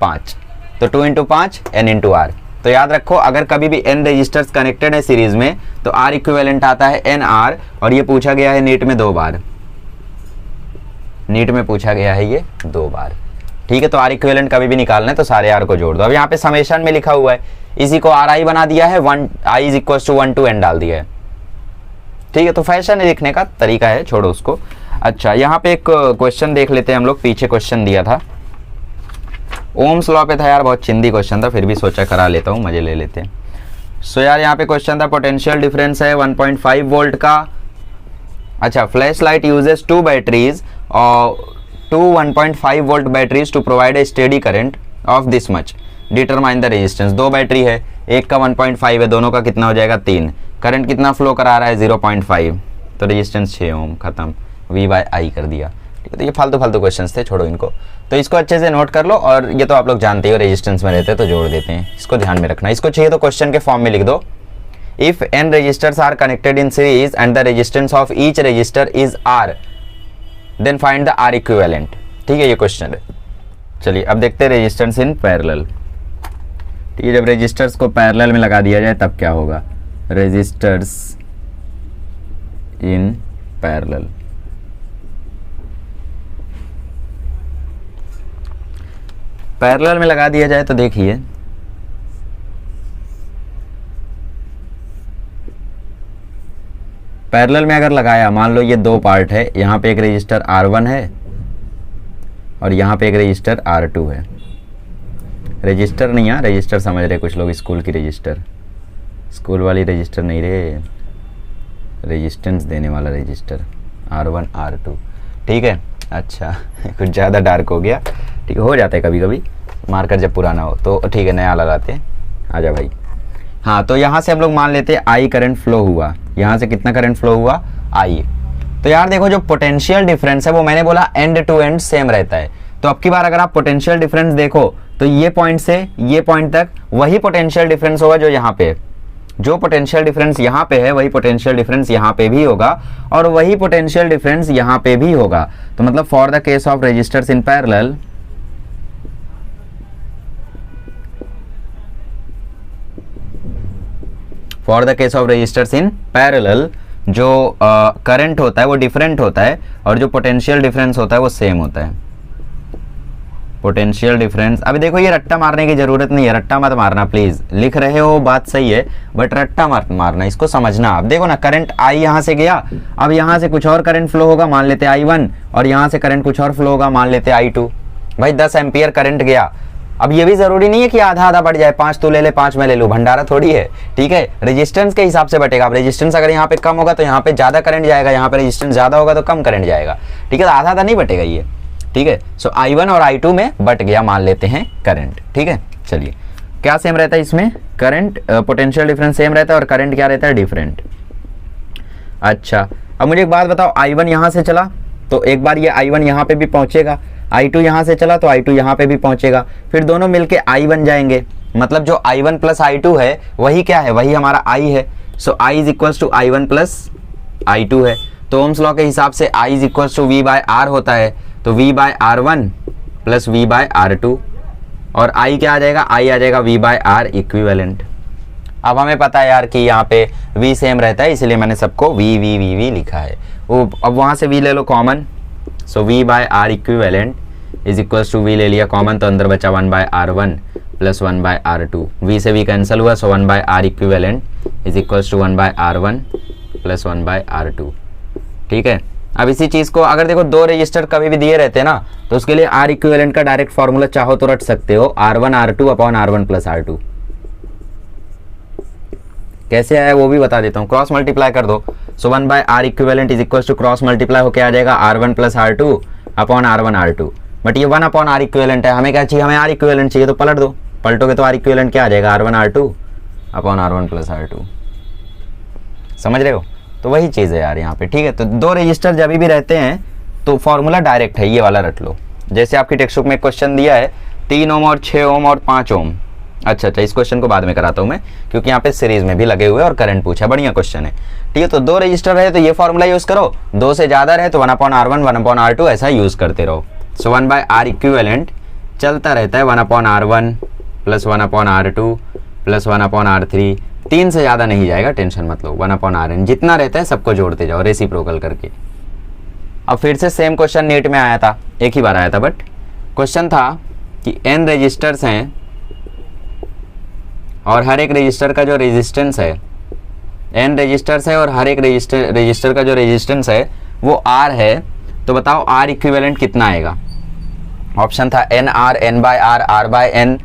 5, तो 2 इंटू 5 n इंटू R। तो याद रखो अगर कभी भी n रजिस्टर्स कनेक्टेड है सीरीज में तो R इक्विवेलेंट आता है NR, और ये पूछा गया है नीट में 2 बार, नीट में पूछा गया है ये 2 बार, ठीक है। तो R इक्विवेलेंट कभी भी निकालना है तो सारे R को जोड़ दो। अब यहाँ पे समेशन में लिखा हुआ है, इसी को RI बना दिया है, 1 I is equal to 1 to n डाल दिया है, ठीक है। तो फैशन लिखने का तरीका है, छोड़ो उसको। अच्छा यहाँ पे एक क्वेश्चन देख लेते हैं हम लोग, पीछे क्वेश्चन दिया था, ओम्स लॉ पे था यार, बहुत चिंदी क्वेश्चन था, फिर भी सोचा करा लेता हूँ, मजे ले लेते हैं। सो यार यहाँ पे क्वेश्चन था, पोटेंशियल डिफरेंस है 1.5 वोल्ट का। अच्छा, फ्लैश लाइट यूजेस 2 बैटरीज और 2 1.5 volt batteries to provide a steady current of this much, determine the resistance. 2 battery है, एक का 1.5 है, दोनों का कितना हो जाएगा? 3। करंट कितना फ्लो करा रहा है? 0.5, तो रेजिस्टेंस 6 ओम, खत्म, V/I कर दिया, ठीक है। तो ये फालतू क्वेश्चंस थे, छोड़ो इनको। तो इसको अच्छे से नोट कर लो, और ये तो आप लोग जानते हो रेजिस्टेंस में रहते हैं तो जोड़ देते हैं, इसको ध्यान में रखना। इसको चाहिए तो क्वेश्चन के फॉर्म में लिख दो, if n resistors are connected in series and the resistance of each resistor is R, then find the R equivalent, ठीक है, ये क्वेश्चन है। चलिए अब देखते हैं रेजिस्टेंस इन पैरेलल, ठीक है। जब रेजिस्टर्स को पैरेलल में लगा दिया जाए तब क्या होगा? रेजिस्टर्स इन पैरेलल, पैरेलल में लगा दिया जाए तो देखिए पैरेलल में अगर लगाया, मान लो ये 2 पार्ट है, यहाँ पे एक रजिस्टर R1 है और यहाँ पे एक रजिस्टर R2 है। रजिस्टर नहीं, यहाँ रजिस्टर समझ रहे कुछ लोग, स्कूल की रजिस्टर, स्कूल वाली रजिस्टर नहीं रे, रेजिस्टेंस देने वाला रजिस्टर R1 R2, ठीक है। अच्छा कुछ ज़्यादा डार्क हो गया, ठीक है, हो जाता है कभी कभी, मार्कर जब पुराना हो तो ठीक है, नया लगाते हैं। आजा भाई। हाँ तो यहाँ से हम लोग मान लेते हैं I करंट फ्लो हुआ, यहाँ से कितना करंट फ्लो हुआ? I। तो यार देखो जो पोटेंशियल डिफरेंस है वो मैंने बोला एंड टू एंड सेम रहता है, तो अब की बार अगर आप पोटेंशियल डिफरेंस देखो तो ये पॉइंट से ये पॉइंट तक वही पोटेंशियल डिफरेंस होगा जो यहाँ पे है। जो पोटेंशियल डिफरेंस यहाँ पे है वही पोटेंशियल डिफरेंस यहाँ पे भी होगा और वही पोटेंशियल डिफरेंस यहाँ पे भी होगा। तो मतलब for the case of resistors in parallel, for the case of resistors in parallel जो करंट होता है वो डिफरेंट होता है और जो पोटेंशियल डिफरेंस होता है वो सेम होता है। पोटेंशियल डिफरेंस, अभी देखो ये रट्टा मारने की जरूरत नहीं है, रट्टा मत मारना प्लीज। लिख रहे हो बात सही है बट रट्टा मत मारना, इसको समझना। अब देखो ना, करंट आई यहाँ से गया, अब यहाँ से कुछ और करंट फ्लो होगा, मान लेते I1, और यहाँ से करंट कुछ और फ्लो होगा, मान लेते I2। भाई 10 एम्पियर करंट गया। अब ये भी जरूरी नहीं है कि आधा आधा बढ़ जाए, 5 तू ले ले 5 मैं ले लूँ, भंडारा थोड़ी है, ठीक है। रेजिस्टेंस के हिसाब से बटेगा। अब रेजिस्टेंस अगर यहाँ पे कम होगा तो यहाँ पे ज्यादा करंट जाएगा, यहाँ पे रेजिस्टेंस ज्यादा होगा तो कम करंट जाएगा, ठीक है। आधा आधा नहीं बटेगा ये, ठीक है। सो I1 और I2 में बट गया, मान लेते हैं करंट, ठीक है। चलिए क्या सेम रहता है इसमें, करंट पोटेंशियल डिफरेंस सेम रहता है और करंट क्या रहता है, डिफरेंट। अच्छा अब मुझे एक बात बताओ, I1 यहाँ से चला तो एक बार ये I1 यहाँ पे भी पहुंचेगा, I2 यहाँ से चला तो I2 यहाँ पे भी पहुंचेगा, फिर दोनों मिलके I बन जाएंगे। मतलब जो I1 प्लस I2 है वही क्या है, वही हमारा I है। So I is equal to I1 plus I2 है। तो ओम्स लॉ के हिसाब से I is equal to V by R होता है, तो V by R1 plus V by R2, और I क्या आ जाएगा, I आ जाएगा V बाय R इक्विवेलेंट। अब हमें पता है यार कि यहाँ पे V सेम रहता है, इसलिए मैंने सबको V लिखा है। वो अब वहाँ से V ले लो common, so V by R equivalent is equal to V ले लिया कॉमन, तो अंदर बचा 1 by R1 plus 1 by R2। V से V कैंसिल हुआ, so 1 by R equivalent is equal to 1 by R1 plus 1 by R2, ठीक है। अब इसी चीज को अगर देखो दो रजिस्टर कभी भी दिए रहते हैं ना, तो उसके लिए R इक्विवेलेंट का डायरेक्ट फॉर्मूला चाहो तो रट सकते हो, R1 R2 upon R1 plus R2। कैसे आया वो भी बता देता हूँ, क्रॉस मल्टीप्लाई कर दो। So 1 by R equivalent is equal to cross multiply होकर आ जाएगा R1 plus R2 upon R1 R2। But ये 1 अपॉन R इक्विवेलेंट है, हमें क्या चाहिए, हमें R इक्विवेलेंट चाहिए, तो पलट दो, पलटोगे तो R इक्विवेलेंट क्या आ जाएगा, R1 R2 upon R1 plus R2। समझ रहे हो, तो वही चीज़ है यार यहाँ पे, ठीक है। तो दो रजिस्टर जब भी रहते हैं तो फॉर्मूला डायरेक्ट है, ये वाला रट लो। जैसे आपकी टेक्स्ट बुक में क्वेश्चन दिया है 3 ओम और 6 ओम और 5 ओम। अच्छा इस क्वेश्चन को बाद में कराता हूँ मैं, क्योंकि यहाँ पे सीरीज में भी लगे हुए और करंट पूछा, बढ़िया क्वेश्चन है, ठीक है। तो दो रजिस्टर रहे तो ये फॉर्मूला यूज करो, दो से ज्यादा रहे तो 1 अपॉन R1 1 अपॉन R2 ऐसा यूज करते रहो। सो 1 बाय R इक्विवेलेंट चलता रहता है 1 upon R1 plus 1 upon R2 plus 1 upon R3, 3 से ज्यादा नहीं जाएगा, टेंशन मत लो। 1 अपॉन Rn जितना रहता है सबको जोड़ते जाओ रेसिप्रोकल करके। अब फिर से सेम क्वेश्चन नेट में आया था, एक ही बार आया था, बट क्वेश्चन था कि n रजिस्टर्स हैं और हर एक रजिस्टर का जो रेजिस्टेंस है, n रजिस्टर्स है और हर एक रजिस्टर का जो रेजिस्टेंस है वो R है, तो बताओ R इक्विवेलेंट कितना आएगा। ऑप्शन था NR, N by R, R by N,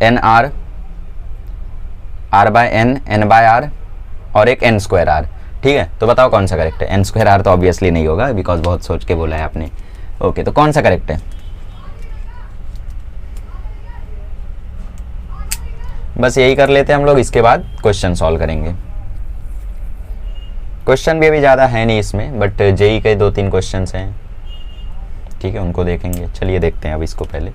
NR, R by N, N by R और एक N स्क्वायर R, ठीक है। तो बताओ कौन सा करेक्ट है। N स्क्वायर R तो ऑब्वियसली नहीं होगा, बिकॉज बहुत सोच के बोला है आपने। ओके तो कौन सा करेक्ट है, बस यही कर लेते हैं हम लोग, इसके बाद क्वेश्चन सॉल्व करेंगे। क्वेश्चन भी अभी ज़्यादा है नहीं इसमें, बट जेई के 2-3 क्वेश्चन हैं, ठीक है, उनको देखेंगे। चलिए देखते हैं अब इसको पहले।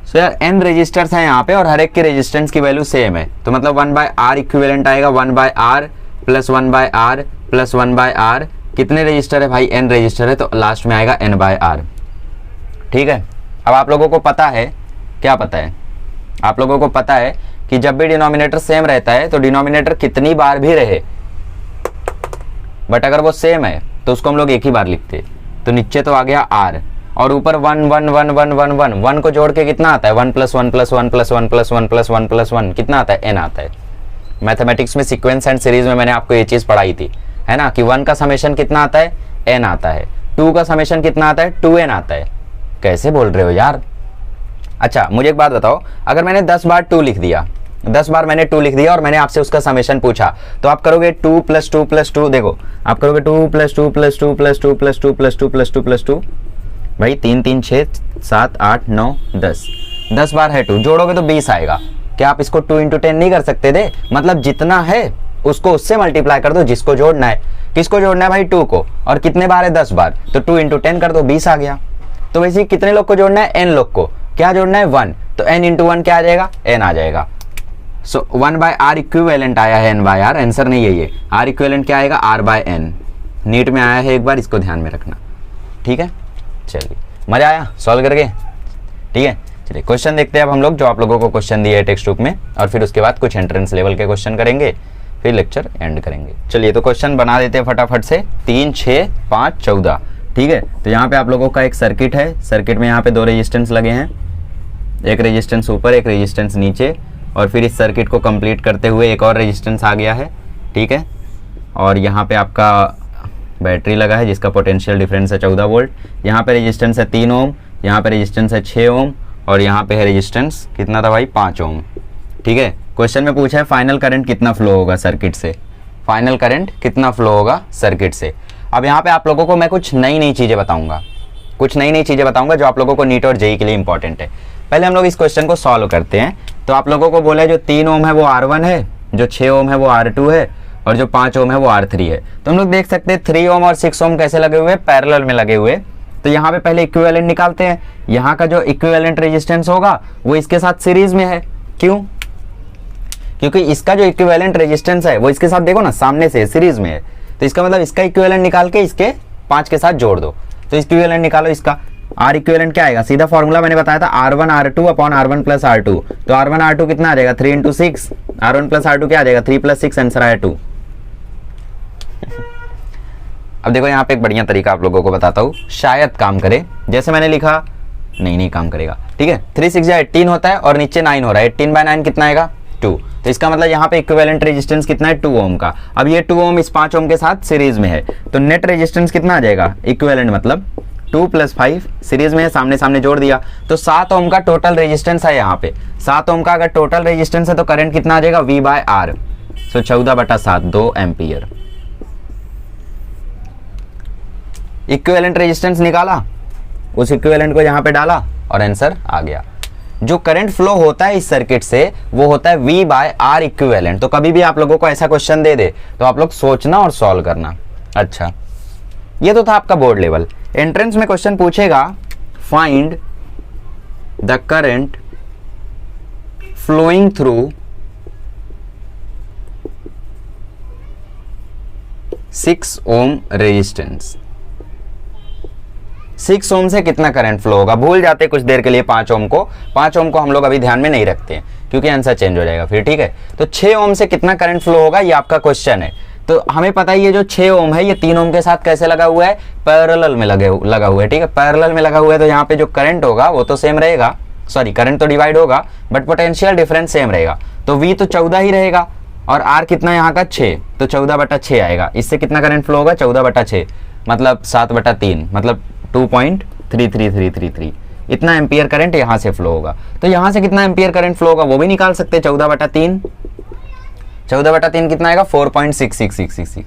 सो यार n रजिस्टर्स हैं यहाँ पे और हर एक के रेजिस्टेंस की वैल्यू सेम है, तो मतलब 1 बाय R इक्विवेलेंट आएगा 1 by R plus 1 by R plus 1 by R। कितने रजिस्टर है भाई, n रजिस्टर है, तो लास्ट में आएगा n बाय R, ठीक है। अब आप लोगों को पता है, क्या पता है, आप लोगों को पता है कि जब भी डिनोमिनेटर सेम रहता है तो डिनोमिनेटर कितनी बार भी रहे, बट अगर वो सेम है तो उसको हम लोग एक ही बार लिखते। तो नीचे तो आ गया R और ऊपर 1 1 1 1 1 1 1 को जोड़ के कितना आता है, 1 plus 1 plus 1 plus 1 plus 1 plus 1 plus 1 कितना आता है, n आता है। मैथमेटिक्स में सीक्वेंस एंड सीरीज में मैंने आपको ये चीज पढ़ाई थी, है ना, कि 1 का समेशन कितना आता है, n आता है, 2 का समेशन कितना आता है, 2n आता है। कैसे बोल रहे हो यार। अच्छा मुझे एक बात बताओ, अगर मैंने 10 बार 2 लिख दिया, 10 बार मैंने 2 लिख दिया और मैंने आपसे उसका समेशन पूछा, तो आप करोगे 2 प्लस 2 प्लस 2, देखो आप करोगे 2 plus 2 plus 2 plus 2 plus 2 plus 2 plus 2 plus 2, भाई 3 3 6 7 8 9 10, 10 बार है 2, जोड़ोगे तो 20 आएगा। क्या आप इसको 2 इंटू 10 नहीं कर सकते थे, मतलब जितना है उसको उससे मल्टीप्लाई कर दो जिसको जोड़ना है। किसको जोड़ना है भाई, 2 को, और कितने बार है, 10 बार, तो 2 इंटू 10 कर दो, 20 आ गया। तो वैसे कितने लोग को जोड़ना है, n लोग को। क्या जोड़ना है, 1, तो n इंटू 1 क्या आ जाएगा, n आ जाएगा। सो 1/r इक्विवेलेंट आया है n/r, आंसर नहीं है ये। r इक्विवेलेंट क्या आएगा, r/n। नीट में आया है एक बार, इसको ध्यान में रखना, ठीक है। चलिए मजा आया सॉल्व करके, ठीक है। चलिए क्वेश्चन देखते हैं अब हम लोग, जो आप लोगों को क्वेश्चन दिए है टेक्स्ट बुक में, और फिर उसके बाद कुछ एंट्रेंस लेवल के क्वेश्चन करेंगे, फिर लेक्चर एंड करेंगे। चलिए तो क्वेश्चन बना देते हैं फटाफट से। 3, 6, 5, 14, ठीक है। तो यहाँ पे आप लोगों का एक सर्किट है, सर्किट में यहाँ पे 2 रेजिस्टेंस लगे हैं, एक रेजिस्टेंस ऊपर, एक रेजिस्टेंस नीचे, और फिर इस सर्किट को कंप्लीट करते हुए एक और रेजिस्टेंस आ गया है, ठीक है। और यहाँ पे आपका बैटरी लगा है जिसका पोटेंशियल डिफरेंस है 14 वोल्ट। यहाँ पे रेजिस्टेंस है 3 ओम, यहाँ पे रेजिस्टेंस है 6 ओम, और यहाँ पे है रेजिस्टेंस कितना था भाई, 5 ओम, ठीक है। क्वेश्चन में पूछा है फाइनल करंट कितना फ्लो होगा सर्किट से, फाइनल करंट कितना फ्लो होगा सर्किट से। अब यहाँ पे आप लोगों को मैं कुछ नई नई चीज़ें बताऊंगा, कुछ नई नई चीज़ें बताऊंगा जो आप लोगों को नीट और जेई के लिए इंपॉर्टेंट है। पहले हम लोग इस क्वेश्चन को सॉल्व करते हैं। तो आप लोगों को बोला है जो 3 ओम है वो R1 है, जो 6 ओम है वो R2 है, और जो 5 ओम है वो R3 है। तो हम लोग देख सकते हैं 3 ओम और 6 ओम कैसे लगे हुए हैं, पैरेलल में लगे हुए। तो यहाँ पे पहले इक्विवेलेंट निकालते हैं। यहाँ का जो इक्विवेलेंट रेजिस्टेंस होगा वो इसके साथ सीरीज में है। क्यों? क्योंकि इसका जो इक्विवेलेंट रेजिस्टेंस है वो इसके साथ देखो ना सामने से सीरीज में है, तो इसका मतलब इसका इक्विवेलेंट निकाल के इसके 5 के साथ जोड़ दो। तो इक्विवेलेंट निकालो इसका, R इक्विवेलेंट क्या आएगा, सीधा फॉर्मूला मैंने बताया था R1 R2 upon R1 plus R2। तो R1 R2 कितना आ जाएगा, 3 × 6, R1 प्लस R2 क्या आ जाएगा, 3 + 6, आंसर आया 2। अब देखो यहाँ पे एक बढ़िया तरीका आप लोगों को बताता हूँ, शायद काम करे। जैसे मैंने लिखा, नहीं काम करेगा, ठीक है। 3 6 18 होता है और नीचे 9 हो रहा है, 18/9 कितना आएगा, 2। तो इसका मतलब यहाँ पे इक्विवेलेंट रेजिस्टेंस कितना है, 2 ओम का। अब ये 2 ओम इस 5 ओम के साथ सीरीज में है, तो नेट रेजिस्टेंस कितना आ जाएगा, इक्विवेलेंट मतलब 2 + 5 सीरीज में है, सामने सामने जोड़ दिया, तो 7 ओम का टोटल रेजिस्टेंस है। यहाँ पे 7 ओम का अगर टोटल रेजिस्टेंस है तो करंट कितना आ जाएगा, V/R। सो 14/7, 2 एम्पियर। इक्विवेलेंट रेजिस्टेंस निकाला, उस इक्विवेलेंट को यहाँ पे डाला और आंसर आ गया। जो करंट फ्लो होता है इस सर्किट से वो होता है V/R इक्विवेलेंट। तो कभी भी आप लोगों को ऐसा क्वेश्चन दे दे तो आप लोग सोचना और सॉल्व करना। अच्छा, ये तो था आपका बोर्ड लेवल। एंट्रेंस में क्वेश्चन पूछेगा find the current flowing through 6 ohm resistance. 6 ohm से कितना करंट फ्लो होगा, भूल जाते कुछ देर के लिए 5 ओम को। 5 ओम को हम लोग अभी ध्यान में नहीं रखते हैं क्योंकि आंसर चेंज हो जाएगा फिर, ठीक है। तो 6 ओम से कितना करंट फ्लो होगा ये आपका क्वेश्चन है। तो हमें पता है ये जो 6 ओम है ये 3 ओम के साथ कैसे लगा हुआ है, पैरेलल में लगा हुआ है, ठीक है। पैरेलल में लगा हुआ है तो यहाँ पे जो करंट होगा वो तो सेम रहेगा, सॉरी करंट तो डिवाइड होगा बट पोटेंशियल डिफरेंस सेम रहेगा। तो V तो 14 ही रहेगा और R कितना यहाँ का 6, तो 14/6 आएगा। इससे कितना करंट फ्लो होगा, 14/6 मतलब 7/3 मतलब 2.33333 इतना एम्पियर करंट यहाँ से फ्लो होगा। तो यहाँ से कितना एम्पियर करंट फ्लो होगा वो भी निकाल सकते हैं, 14/3 कितना आएगा, 4.6666।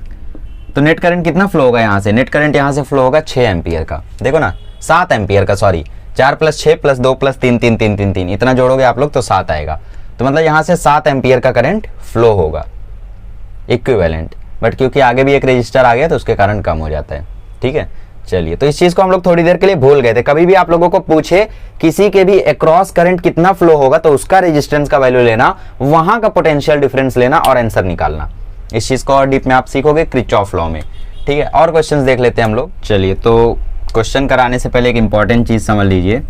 तो नेट करंट कितना फ्लो होगा यहाँ से, नेट करंट यहाँ से फ्लो होगा 6 एम्पियर का, देखो ना 7 एम्पियर का, सॉरी 4 + 6 + 2 + 3 3 3 3 3 इतना जोड़ोगे आप लोग तो 7 आएगा। तो मतलब यहाँ से 7 एम्पियर का करंट फ्लो होगा इक्विवेलेंट, बट क्योंकि आगे भी एक रजिस्टर आ गया तो उसके कारण कम हो जाता है, ठीक है। चलिए, तो इस चीज को हम लोग थोड़ी देर के लिए भूल गए थे। कभी भी आप लोगों को पूछे किसी के भी अक्रॉस करंट कितना फ्लो होगा तो उसका रेजिस्टेंस का वैल्यू लेना, वहां का पोटेंशियल डिफरेंस लेना और आंसर निकालना। इस चीज को और डीप में आप सीखोगे किरचॉफ लॉ में, ठीक है। और क्वेश्चंस देख लेते हैं हम लोग। चलिए, तो क्वेश्चन कराने से पहले एक इंपॉर्टेंट चीज समझ लीजिए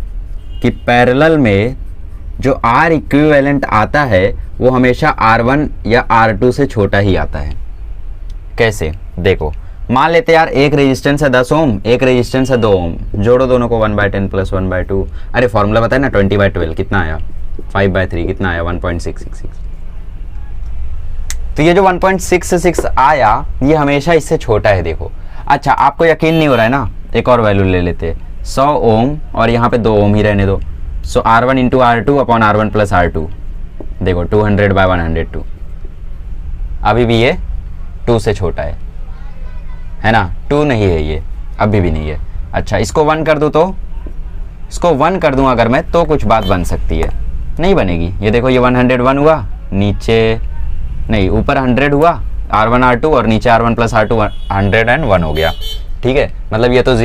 कि पैरेलल में जो R इक्विवेलेंट आता है वो हमेशा R1 या R2 से छोटा ही आता है। कैसे, देखो मान लेते यार एक रेजिस्टेंस है 10 ओम, एक रेजिस्टेंस है 2 ओम, जोड़ो दोनों को 1/10 + 1/2, अरे फॉर्मूला बताया ना 20/12 कितना आया, 5/3 कितना आया, 1.666। तो ये जो 1.666 आया ये हमेशा इससे छोटा है, देखो। अच्छा, आपको यकीन नहीं हो रहा है ना, एक और वैल्यू ले लेते हैं, 100 ओम और यहाँ पे 2 ओम ही रहने दो। सो R1 × R2 upon R1 + R2, देखो 200/102, अभी भी ये 2 से छोटा है ना, 2 नहीं है ये, अभी भी नहीं है। अच्छा, इसको 1 कर दूँ, तो इसको 1 कर दूँ अगर मैं तो कुछ बात बन सकती है, नहीं बनेगी। ये देखो ये 101 हुआ, नीचे नहीं ऊपर 100 हुआ R1 R2 और नीचे R1 + R2 101 हो गया, ठीक है। मतलब ये तो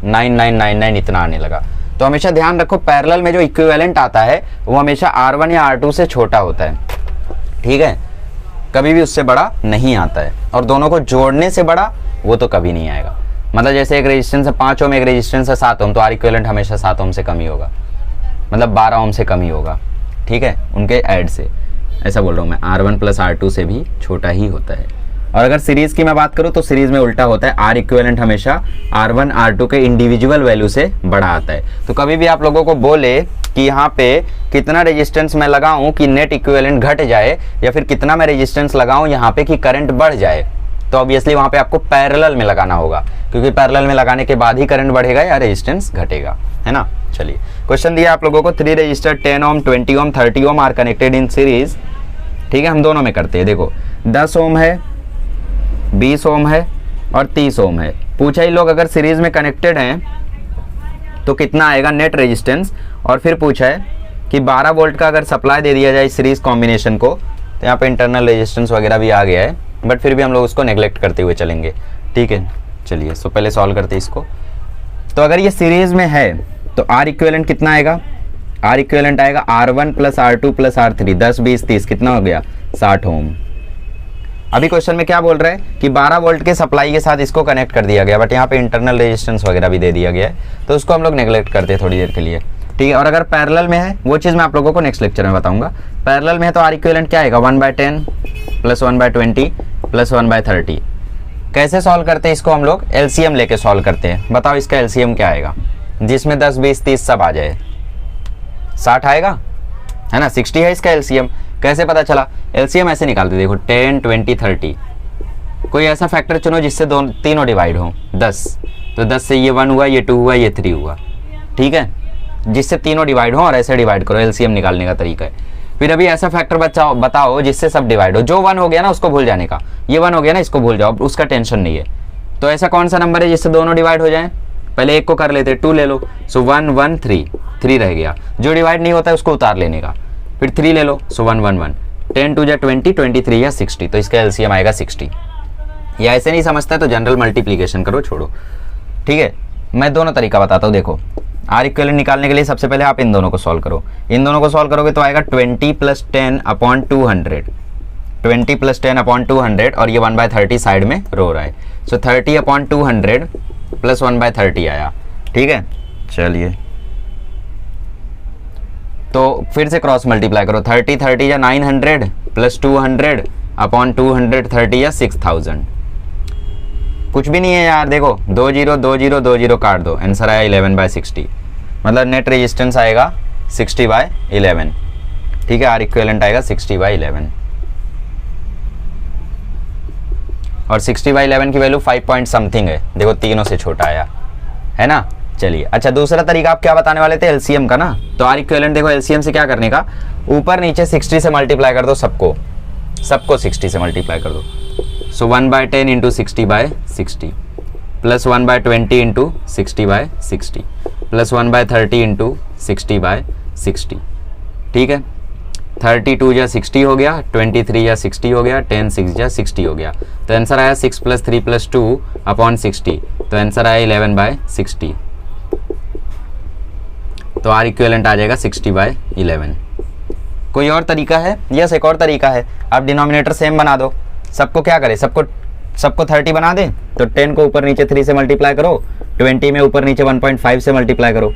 9999 इतना आने लगा। तो हमेशा ध्यान रखो पैरेलल में जो इक्विवेलेंट आता है वो हमेशा R1 या R2 से छोटा होता है, ठीक है, कभी भी उससे बड़ा नहीं आता है। और दोनों को जोड़ने से बड़ा वो तो कभी नहीं आएगा। मतलब जैसे एक रेजिस्टेंस है 5 ओम, एक रेजिस्टेंस है 7 ओम, तो R इक्विवेलेंट हमेशा 7 ओम से कम ही होगा, मतलब 12 ओम से कम ही होगा, ठीक है, उनके ऐड से। ऐसा बोल रहा हूँ मैं, R1 प्लस R2 से भी छोटा ही होता है। और अगर सीरीज की मैं बात करूँ तो सीरीज में उल्टा होता है, R इक्विवेलेंट हमेशा R1 R2 के इंडिविजुअल वैल्यू से बड़ा आता है। तो कभी भी आप लोगों को बोले कि यहाँ पे कितना रेजिस्टेंस मैं लगाऊं कि नेट इक्विवेलेंट घट जाए, या फिर कितना मैं रेजिस्टेंस लगाऊं यहाँ पे कि करंट बढ़ जाए, तो ऑब्वियसली वहाँ पे आपको पैरेलल में लगाना होगा, क्योंकि पैरेलल में लगाने के बाद ही करंट बढ़ेगा या रेजिस्टेंस घटेगा, है ना। चलिए क्वेश्चन दिया आप लोगों को, 3 resistor 10 ohm 20 ohm 30 ohm are connected in series, ठीक है, हम दोनों में करते हैं। देखो 10 ओम है, 20 ओम है और 30 ओम है। पूछा ही लोग अगर सीरीज में कनेक्टेड हैं तो कितना आएगा नेट रेजिस्टेंस, और फिर पूछा है कि 12 वोल्ट का अगर सप्लाई दे दिया जाए सीरीज कॉम्बिनेशन को, तो यहाँ पे इंटरनल रेजिस्टेंस वगैरह भी आ गया है, बट फिर भी हम लोग उसको नेग्लेक्ट करते हुए चलेंगे, ठीक है। चलिए सो पहले सॉल्व करते हैं इसको। तो अगर ये सीरीज में है तो आर इक्विवेलेंट कितना आएगा, आर इक्विवेलेंट आएगा R1 plus R2 plus R3, 10 20 30 कितना हो गया 60 ओम। अभी क्वेश्चन में क्या बोल रहा है कि 12 वोल्ट के सप्लाई के साथ इसको कनेक्ट कर दिया गया, बट यहाँ पे इंटरनल रेजिस्टेंस वगैरह भी दे दिया गया है, तो उसको हम लोग नेग्लेक्ट करते हैं थोड़ी देर के लिए, ठीक है। और अगर पैरेलल में है वो चीज़ मैं आप लोगों को नेक्स्ट लेक्चर में बताऊंगा। पैरेलल में है तो आर इक्विवेलेंट क्या आएगा 1/10 प्लस 1/20 प्लस 1/30। कैसे सॉल्व करते हैं इसको, हम लोग एलसीएम लेके सॉल्व करते हैं। बताओ इसका एलसीएम क्या आएगा जिसमें 10 20 30 सब आ जाए, 60 आएगा, है ना। 60 है इसका एलसीएम। कैसे पता चला, एलसीएम ऐसे निकालते, देखो 10 20 30, कोई ऐसा फैक्टर चुनो जिससे तीनों डिवाइड हो 10, तो 10 से ये 1 हुआ, ये 2 हुआ, ये 3 हुआ, ठीक है, जिससे तीनों डिवाइड हो और ऐसे डिवाइड करो, एलसीएम निकालने का तरीका है। फिर अभी ऐसा फैक्टर बताओ जिससे सब डिवाइड हो, जो 1 हो गया ना उसको भूल जाने का, ये 1 हो गया ना इसको भूल जाओ, उसका टेंशन नहीं है। तो ऐसा कौन सा नंबर है जिससे दोनों डिवाइड हो जाए, पहले एक को कर लेते, 2 ले लो, सो 1 1 3 रह गया, जो डिवाइड नहीं होता है उसको उतार लेने का, फिर 3 ले लो, सो 1 1 1, 10 2 20 23 या 60, तो इसका एलसीएम आएगा 60। या ऐसे नहीं समझता है तो जनरल मल्टीप्लीकेशन करो, छोड़ो, ठीक है। मैं दोनों तरीका बताता हूँ। देखो आर इक्विवेलेंट निकालने के लिए सबसे पहले आप इन दोनों को सॉल्व करो, इन दोनों को सॉल्व करोगे तो आएगा 20 + 10 / 200, 20 + 10 / 200, और ये 1/30 साइड में रो रहा है, सो 30 / 200 प्लस 1/30 आया, ठीक है। चलिए तो फिर से क्रॉस मल्टीप्लाई करो, 30 30 या 900 प्लस 200 / 230 या 6000। कुछ भी नहीं है यार, देखो 2 0 2 0 2 0 काट दो, आंसर आया 11/60, मतलब नेट रेजिस्टेंस आएगा 60/11, ठीक है। आर इक्विवेलेंट आएगा 60/11, और 60/11 की वैल्यू 5 पॉइंट समथिंग है, देखो तीनों से छोटा आया, है ना। चलिए अच्छा, दूसरा तरीका आप क्या बताने वाले थे, एलसीएम का ना। तो आर इक्विवेलेंट देखो एलसीएम से क्या करने का, ऊपर नीचे 60 से मल्टीप्लाई कर दो, सबको 60 से मल्टीप्लाई कर दो, सो 1/10 into 60/60 plus 1/20 into 60/60 plus 1/30 into 60/60, ठीक है। 32 या 60 हो गया, 23 या 60 हो गया, 10 6 या 60 हो गया, तो आंसर आया 6 + 3 + 2 / 60, तो आंसर आया 11/60, तो आर इक्विवेलेंट आ जाएगा 60/11। कोई और तरीका है? यस, एक और तरीका है, आप डिनोमिनेटर सेम बना दो, सबको क्या करें, सबको 30 बना दें, तो 10 को ऊपर नीचे 3 से मल्टीप्लाई करो, 20 में ऊपर नीचे 1.5 से मल्टीप्लाई करो,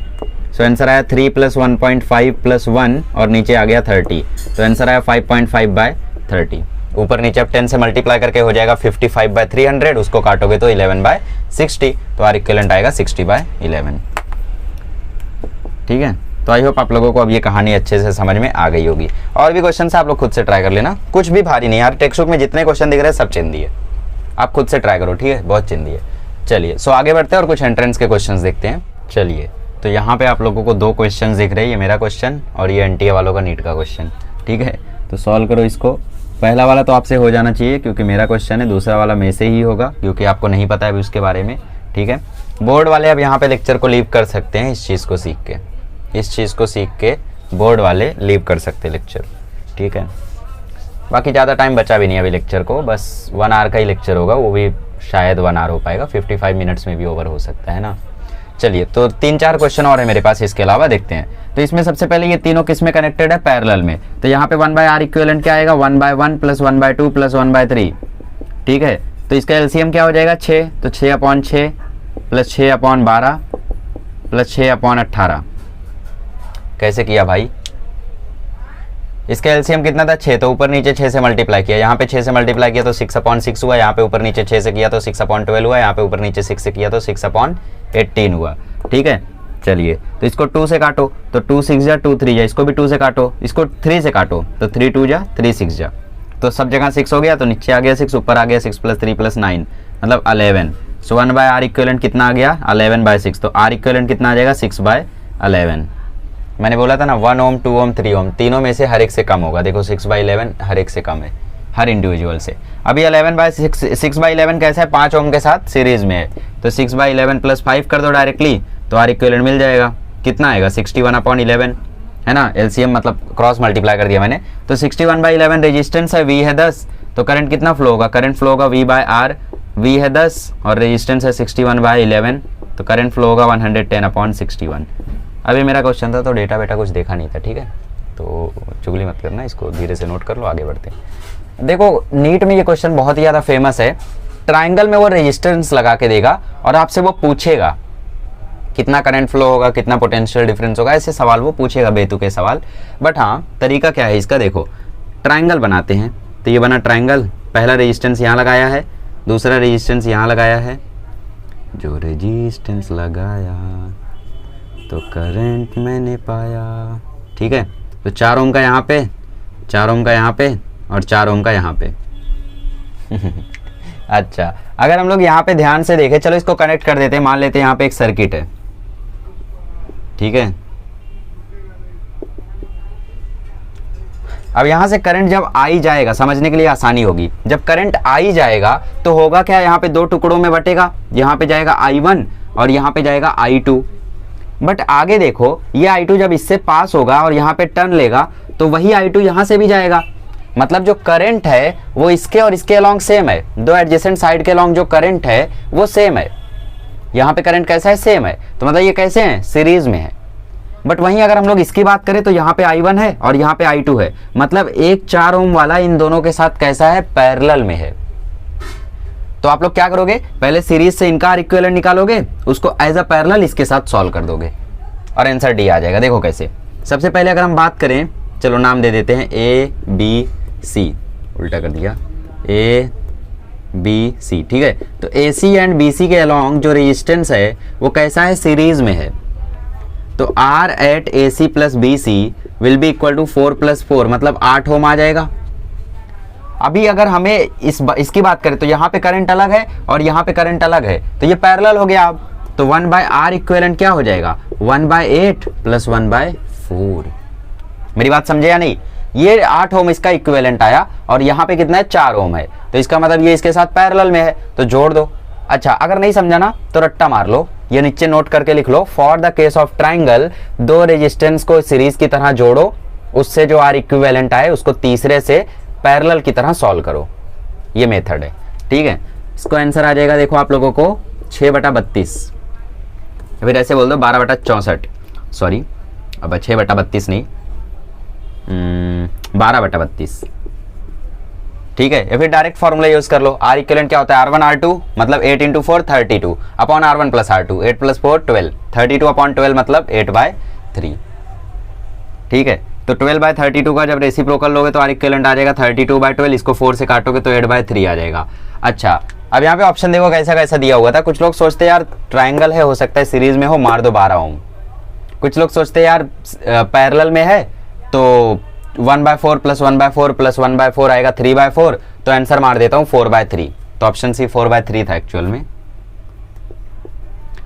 सो आंसर आया 3 + 1.5 + 1 और नीचे आ गया 30, तो आंसर आया 5.5/30। ऊपर नीचे अब 10 से मल्टीप्लाई करके हो जाएगा 55/300, उसको काटोगे तो 11/60, तो आर इक्विवेलेंट आएगा 60/11, ठीक है। तो आई होप आप लोगों को अब ये कहानी अच्छे से समझ में आ गई होगी। और भी क्वेश्चन आप लोग खुद से ट्राई कर लेना, कुछ भी भारी नहीं यार, टेक्स्ट बुक में जितने क्वेश्चन दिख रहे हैं सब चिंदी है, आप खुद से ट्राई करो, ठीक है, बहुत चिंदी है। चलिए सो आगे बढ़ते हैं और कुछ एंट्रेंस के क्वेश्चन देखते हैं। चलिए तो यहाँ पे आप लोगों को 2 क्वेश्चन दिख रहे हैं, ये मेरा क्वेश्चन और ये एनटीए वालों का नीट का क्वेश्चन, ठीक है। तो सॉल्व करो इसको, पहला वाला तो आपसे हो जाना चाहिए क्योंकि मेरा क्वेश्चन है, दूसरा वाला में से ही होगा क्योंकि आपको नहीं पता है अभी उसके बारे में, ठीक है। बोर्ड वाले अब यहाँ पे लेक्चर को लीव कर सकते हैं, इस चीज़ को सीख के बोर्ड वाले लीव कर सकते हैं लेक्चर, ठीक है। बाकी ज़्यादा टाइम बचा भी नहीं अभी लेक्चर को, बस 1 आवर का ही लेक्चर होगा, वो भी शायद 1 आवर हो पाएगा, 55 मिनट्स में भी ओवर हो सकता है ना। चलिए तो 3-4 क्वेश्चन और है मेरे पास इसके अलावा, देखते हैं। तो इसमें सबसे पहले ये तीनों किस में कनेक्टेड है, पैरेलल में। तो यहाँ पे 1/r इक्विवेलेंट क्या आएगा, 1/1 + 1/2 + 1/3। ठीक है, तो इसका एलसीएम क्या हो जाएगा 6, तो 6/6 + 6/12 + 6/18। कैसे किया भाई, इसका एलसीएम कितना था 6, तो ऊपर नीचे 6 से मल्टीप्लाई किया, यहाँ पे 6 से मल्टीप्लाई किया तो 6/6 हुआ, यहाँ पे ऊपर नीचे 6 से किया तो 6/12 हुआ, यहाँ पे ऊपर नीचे 6 से किया तो 6/18 हुआ। ठीक है, चलिए तो इसको 2 से काटो, तो 2 6 जा 2 3 जा, इसको भी 2 से काटो, इसको 3 से काटो, तो 3 2 जा 3 6 जा, तो सब जगह 6 हो गया, तो नीचे आ गया 6, ऊपर आ गया 6 + 3 + 9 मतलब 11। सो 1/r इक्विवेलेंट कितना आ गया 11/6, तो r इक्विवेलेंट कितना आ जाएगा 6/11। मैंने बोला था ना 1 ओम 2 ओम 3 ओम तीनों में से हर एक से कम होगा, देखो 6/11 हर एक से कम है, हर इंडिविजुअल से। अभी 6/11 कैसा है, 5 ओम के साथ सीरीज में है, तो 6/11 + 5 कर दो डायरेक्टली, तो r इक्विवेलेंट मिल जाएगा, कितना आएगा 61/11 है ना, एलसीएम मतलब क्रॉस मल्टीप्लाई कर दिया मैंने। तो 61/11 रेजिस्टेंस है, V है 10, तो करंट कितना फ्लो होगा, करंट फ्लो होगा V/R, V है 10 और रेजिस्टेंस है 61/11, तो करंट फ्लो होगा 110/61। अभी मेरा क्वेश्चन था तो डेटा बेटा कुछ देखा नहीं था, ठीक है, तो चुगली मत करना, इसको धीरे से नोट कर लो, आगे बढ़ते हैं। देखो नीट में ये क्वेश्चन बहुत ही ज़्यादा फेमस है, ट्राइंगल में वो रेजिस्टेंस लगा के देगा और आपसे वो पूछेगा कितना करंट फ्लो होगा, कितना पोटेंशियल डिफरेंस होगा, ऐसे सवाल वो पूछेगा, बेतुके सवाल। बट हाँ तरीका क्या है इसका, देखो ट्राइंगल बनाते हैं, तो ये बना ट्राइंगल, पहला रेजिस्टेंस यहाँ लगाया है, दूसरा रेजिस्टेंस यहाँ लगाया है, जो रेजिस्टेंस लगाया तो करंट मैंने पाया। ठीक है, तो 4 ओम का यहाँ पे, 4 ओम का यहाँ पे और 4 ओम का यहाँ पे। अच्छा, अगर हम लोग यहाँ पे ध्यान से देखें, चलो इसको कनेक्ट कर देते हैं, मान लेते हैं यहाँ पे एक सर्किट है। ठीक है, अब यहां से करंट जब आई जाएगा, समझने के लिए आसानी होगी, जब करंट आई जाएगा तो होगा क्या, यहाँ पे 2 टुकड़ों में बटेगा, यहाँ पे जाएगा I1 और यहाँ पे जाएगा I2। बट आगे देखो, ये I2 जब इससे पास होगा और यहाँ पे टर्न लेगा तो वही I2 यहाँ से भी जाएगा, मतलब जो करंट है वो इसके और इसके अलोंग सेम है, दो एडजेसेंट साइड के अलोंग जो करंट है वो सेम है। यहाँ पे करंट कैसा है, सेम है, तो मतलब ये कैसे हैं, सीरीज में है। बट वहीं अगर हम लोग इसकी बात करें तो यहाँ पे I1 है और यहाँ पे I2 है, मतलब एक 4 ओम वाला इन दोनों के साथ कैसा है, पैरेलल में है। तो आप लोग क्या करोगे, पहले सीरीज से इनका R इक्विवेलेंट निकालोगे, उसको एज अ पैरेलल इसके साथ सॉल्व कर दोगे और आंसर D आ जाएगा। देखो कैसे, सबसे पहले अगर हम बात करें, चलो नाम दे देते हैं ABC, उल्टा कर दिया, ABC। ठीक है, तो AC एंड BC के अलोंग जो रेजिस्टेंस है वो कैसा है, सीरीज में है, तो R at AC + BC will be equal to 4 + 4 मतलब 8 ओम आ जाएगा। अभी अगर हमें इसकी बात करें तो यहाँ पे करंट अलग है और यहाँ पे करंट अलग है, तो ये पैरेलल हो गया। अब तो 1/R इक्विवेलेंट क्या हो जाएगा, 1/8 + 1/4। मेरी बात समझे या नहीं, ये 8 ओम इसका इक्विवेलेंट आया और यहाँ पे कितना है, 4 ओम है, तो इसका मतलब ये इसके साथ पैरेलल में है, तो जोड़ दो। अच्छा, अगर नहीं समझा ना तो रट्टा मार लो, ये नीचे नोट करके लिख लो, for the case of triangle दो रेजिस्टेंस को सीरीज की तरह जोड़ो, उससे जो R इक्विवेलेंट आए उसको तीसरे से पैरेलल की तरह सॉल्व करो, ये मेथड है। ठीक है, इसको आंसर आ जाएगा, देखो आप लोगों को 6/32, फिर ऐसे बोल दो 12/64, सॉरी अब 6/32 नहीं, 12/32। ठीक है, या फिर डायरेक्ट फॉर्मूला यूज कर लो, R इक्विवेलेंट क्या होता है, R1 R2 मतलब 8 × 4 32 अपॉन R1 + R2, 8 + 4 12, 32/12 मतलब 8/3। ठीक है, तो 12/32 का जब रेसिप्रोकल लोगे तो R इक्विवेलेंट आ जाएगा 32/12, इसको 4 से काटोगे तो 8/3 आ जाएगा। अच्छा, अब यहाँ पे ऑप्शन देखो कैसा कैसा दिया हुआ था। कुछ लोग सोचते हैं यार ट्राइंगल है, हो सकता है सीरीज में हो, मार दो 12 ओम। कुछ लोग सोचते हैं यार पैरेलल में है तो 1/4 + 1/4 + 1/4 आएगा 3/4, तो आंसर मार देता हूँ 4/3। तो ऑप्शन सी 4/3 था एक्चुअल में,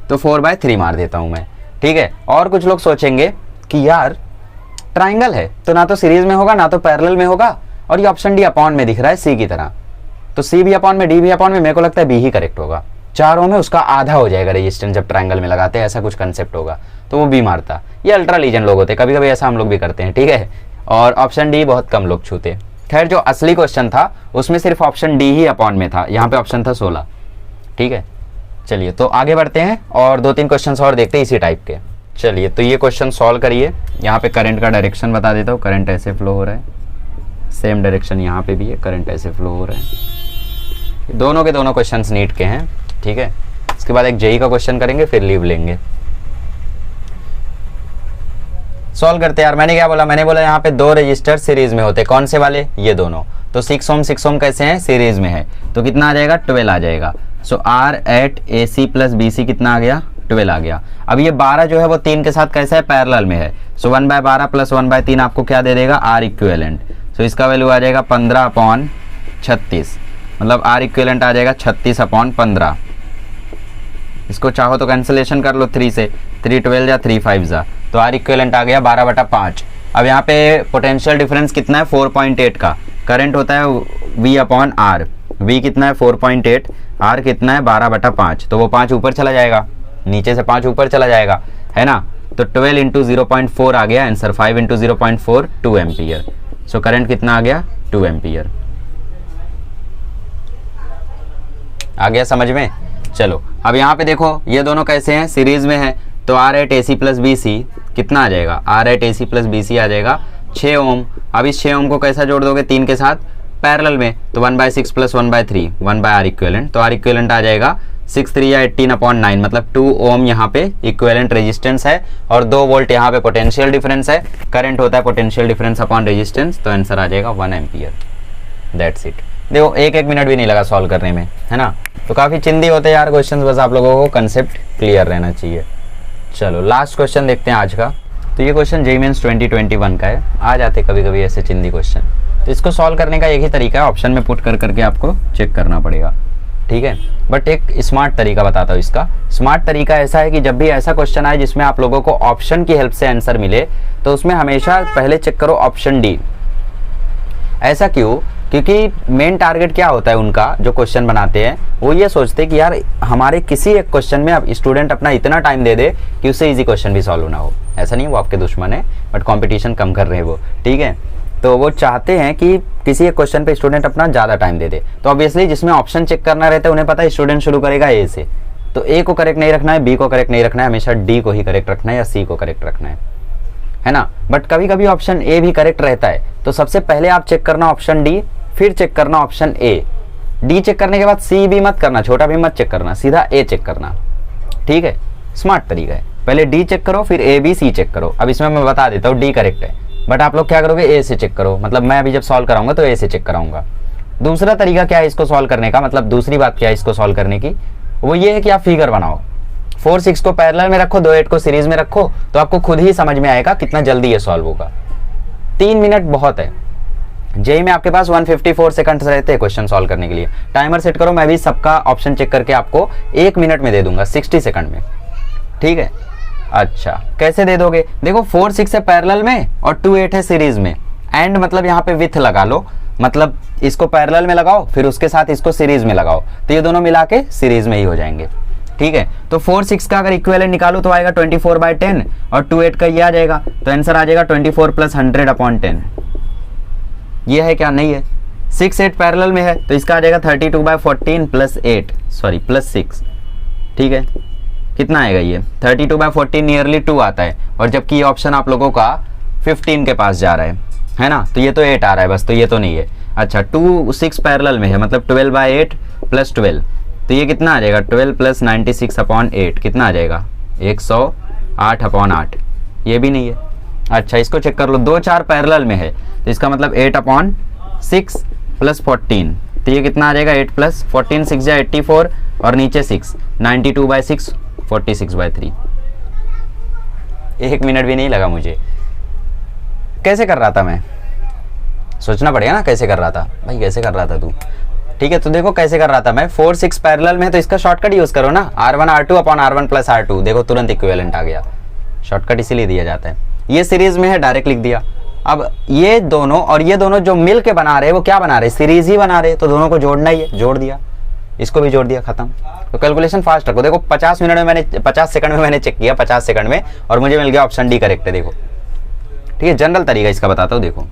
तो 4/3 मार देता हूँ मैं। ठीक है, और कुछ लोग सोचेंगे कि यार ट्राइंगल है तो ना तो सीरीज में होगा ना तो पैरेलल में होगा, और ये ऑप्शन डी अपॉन में दिख रहा है सी की तरह, तो सी भी अपॉन में डी भी अपॉन में, मेरे को लगता है बी ही करेक्ट होगा। 4 ओम में उसका आधा हो जाएगा रेजिस्टेंस जब ट्राइंगल में लगाते हैं, ऐसा कुछ कंसेप्ट होगा, तो वो बी मारता। ये अल्ट्रा लीजन लोग होते हैं, कभी कभी ऐसा हम लोग भी करते हैं। ठीक है, और ऑप्शन डी बहुत कम लोग छूते। खैर, जो असली क्वेश्चन था उसमें सिर्फ ऑप्शन डी ही अपॉन में था, यहाँ पे ऑप्शन था 16। ठीक है, चलिए तो आगे बढ़ते हैं और 2-3 क्वेश्चंस और देखते हैं इसी टाइप के। चलिए तो ये क्वेश्चन सॉल्व करिए। यहाँ पे करंट का डायरेक्शन बता देता हूँ, करंट ऐसे फ्लो हो रहा है, सेम डायरेक्शन यहाँ पे भी है, करंट ऐसे फ्लो हो रहा है। दोनों के दोनों क्वेश्चंस नीट के हैं, ठीक है। इसके बाद एक जेई का क्वेश्चन करेंगे, फिर लीव लेंगे। सॉल्व करते हैं यार। मैंने क्या बोला, मैंने बोला यहाँ पे 2 रजिस्टर सीरीज में होते, कौन से वाले, ये दोनों। तो 6 ओम कैसे हैं, सीरीज में है, तो कितना आ जाएगा, 12 आ जाएगा। So R at A C plus B C कितना आ गया, 12 आ गया। अब ये 12 जो है वो 3 के साथ कैसा है, पैरेलल में है। सो 1/12 प्लस 1/3 आपको क्या दे देगा, आर इक्विवेलेंट। सो इसका वैल्यू आ जाएगा 15/36, मतलब आर इक्विवेलेंट आ जाएगा 36/15। इसको चाहो तो कैंसिलेशन कर लो 3 से, 3 12 या 3 5 जा, तो आर इक्विवेलेंट आ गया 12/5। अब यहाँ पे पोटेंशियल डिफरेंस कितना है, 4.8 का। करंट होता है V/R, V कितना है 4.8, R कितना है 12/5, तो वो 5 ऊपर चला जाएगा, नीचे से 5 ऊपर चला जाएगा, है ना। तो 12 × 0.4 आ गया आंसर, 5 × 0.4 2 एम्पियर। सो करंट कितना आ गया, 2 एम्पियर। आ गया समझ में। चलो अब यहाँ पे देखो ये दोनों कैसे हैं, सीरीज में है, तो R at A C plus B C कितना आ जाएगा, R at A C plus B C आ जाएगा 6 ओम। अब इस 6 ओम को कैसा जोड़ दोगे, 3 के साथ पैरेलल में, तो 1/6 प्लस 1/3 1/R इक्विवेलेंट, तो आर इक्विवेलेंट आ जाएगा 6 3 या 18/9, मतलब 2 ओम यहाँ पे इक्विवेलेंट रेजिस्टेंस है और 2 वोल्ट यहाँ पे पोटेंशियल डिफरेंस है। करंट होता है पोटेंशियल डिफरेंस अपॉन रेजिस्टेंस, तो आंसर आ जाएगा 1 एम्पियर। That's it. देखो 1 मिनट भी नहीं लगा सॉल्व करने में, है ना। तो काफ़ी चिंदी होते हैं यार क्वेश्चन, बस आप लोगों को कंसेप्ट क्लियर रहना चाहिए। चलो लास्ट क्वेश्चन देखते हैं आज का। तो ये क्वेश्चन जेईई मेंस 2021 का है। आ जाते कभी कभी ऐसे चिंदी क्वेश्चन, तो इसको सॉल्व करने का एक ही तरीका है, ऑप्शन में पुट कर करके आपको चेक करना पड़ेगा, ठीक है। बट एक स्मार्ट तरीका बताता हूँ इसका। स्मार्ट तरीका ऐसा है कि जब भी ऐसा क्वेश्चन आए जिसमें आप लोगों को ऑप्शन की हेल्प से आंसर मिले, तो उसमें हमेशा पहले चेक करो ऑप्शन डी। ऐसा क्यों, क्योंकि मेन टारगेट क्या होता है उनका, जो क्वेश्चन बनाते हैं वो ये सोचते हैं कि यार हमारे किसी एक क्वेश्चन में अब स्टूडेंट अपना इतना टाइम दे दे कि उससे इजी क्वेश्चन भी सॉल्व ना हो। ऐसा नहीं, वो आपके दुश्मन है, बट कंपटीशन कम कर रहे हैं वो, ठीक है। तो वो चाहते हैं कि किसी एक क्वेश्चन पे स्टूडेंट अपना ज़्यादा टाइम दे दे। तो ऑब्वियसली जिसमें ऑप्शन चेक करना रहता है उन्हें पता है स्टूडेंट शुरू करेगा ए से, तो ए को करेक्ट नहीं रखना है, बी को करेक्ट नहीं रखना है, हमेशा डी को ही करेक्ट रखना है या सी को करेक्ट रखना है ना। बट कभी कभी ऑप्शन ए भी करेक्ट रहता है, तो सबसे पहले आप चेक करना ऑप्शन डी, फिर चेक करना ऑप्शन ए। डी चेक करने के बाद सी भी मत करना, छोटा भी मत चेक करना, सीधा ए चेक करना, ठीक है। स्मार्ट तरीका है, पहले डी चेक करो फिर ए बी सी चेक करो। अब इसमें मैं बता देता हूँ डी करेक्ट है, बट आप लोग क्या करोगे, ए से चेक करो, मतलब मैं अभी जब सॉल्व कराऊंगा तो ए से चेक कराऊंगा। दूसरा तरीका क्या है इसको सॉल्व करने का, मतलब दूसरी बात क्या है इसको सॉल्व करने की, वो ये है कि आप फिगर बनाओ। 4 6 को पैरेलल में रखो, 2 8 को सीरीज में रखो, तो आपको खुद ही समझ में आएगा कितना जल्दी ये सॉल्व होगा। 3 मिनट बहुत है। जेईई में आपके पास 154 सेकंड रहते हैं क्वेश्चन सॉल्व करने के लिए। टाइमर सेट करो, मैं भी सबका ऑप्शन चेक करके आपको 1 मिनट में दे दूंगा, 60 सेकंड में, ठीक है। अच्छा कैसे दे दोगे, देखो 4 6 है पैरेलल में और 2 8 है सीरीज में, एंड मतलब यहाँ पे विथ लगा लो, मतलब इसको पैरेलल में लगाओ फिर उसके साथ इसको सीरीज में लगाओ, तो ये दोनों मिला के सीरीज में ही हो जाएंगे, ठीक है। तो 4 6 का अगर इक्विवेलेंट निकालो तो आएगा 24/10 और 2 8 का ये आ जाएगा, तो आंसर आ जाएगा 24 + 100/10। ये है क्या, नहीं है। 6 8 पैरेलल में है तो इसका आ जाएगा 32/14 + 6, ठीक है। कितना आएगा ये 32/14 नियरली 2 आता है, और जबकि ये ऑप्शन आप लोगों का 15 के पास जा रहा है ना, तो ये तो 8 आ रहा है बस, तो ये तो नहीं है। अच्छा 2 6 पैरेलल में है, मतलब 12/8 + 12, तो ये कितना आ जाएगा 12 + 96/8 कितना आ जाएगा 108/8, ये भी नहीं है। अच्छा इसको चेक कर लो, 2 4 पैरेलल में है, तो इसका मतलब 8/6 + 14, तो ये कितना आ जाएगा 8 + 14 6 या 84 और नीचे 6 92/6 46/3। 1 मिनट भी नहीं लगा मुझे। कैसे कर रहा था मैं, सोचना पड़ेगा ना कैसे कर रहा था भाई, कैसे कर रहा था तू, ठीक है। तो देखो कैसे कर रहा था मैं, 4 6 पैरेलल में है तो इसका शॉर्टकट यूज करो ना, R1 R2/R1 + R2, देखो तुरंत इक्विवेलेंट आ गया। शॉर्टकट इसीलिए दिया जाता है। ये सीरीज में है, डायरेक्ट लिख दिया। अब ये दोनों और ये दोनों जो मिल के बना रहे हैं वो क्या बना रहे हैं, सीरीज ही बना रहे हैं, तो दोनों को जोड़ना ही है, जोड़ दिया, इसको भी जोड़ दिया, खत्म। तो कैलकुलेशन फास्ट रखो। देखो 50 सेकंड में मैंने चेक किया, 50 सेकंड में, और मुझे मिल गया ऑप्शन डी करेक्ट है, देखो, ठीक है। जनरल तरीका इसका बताता हूँ, देखो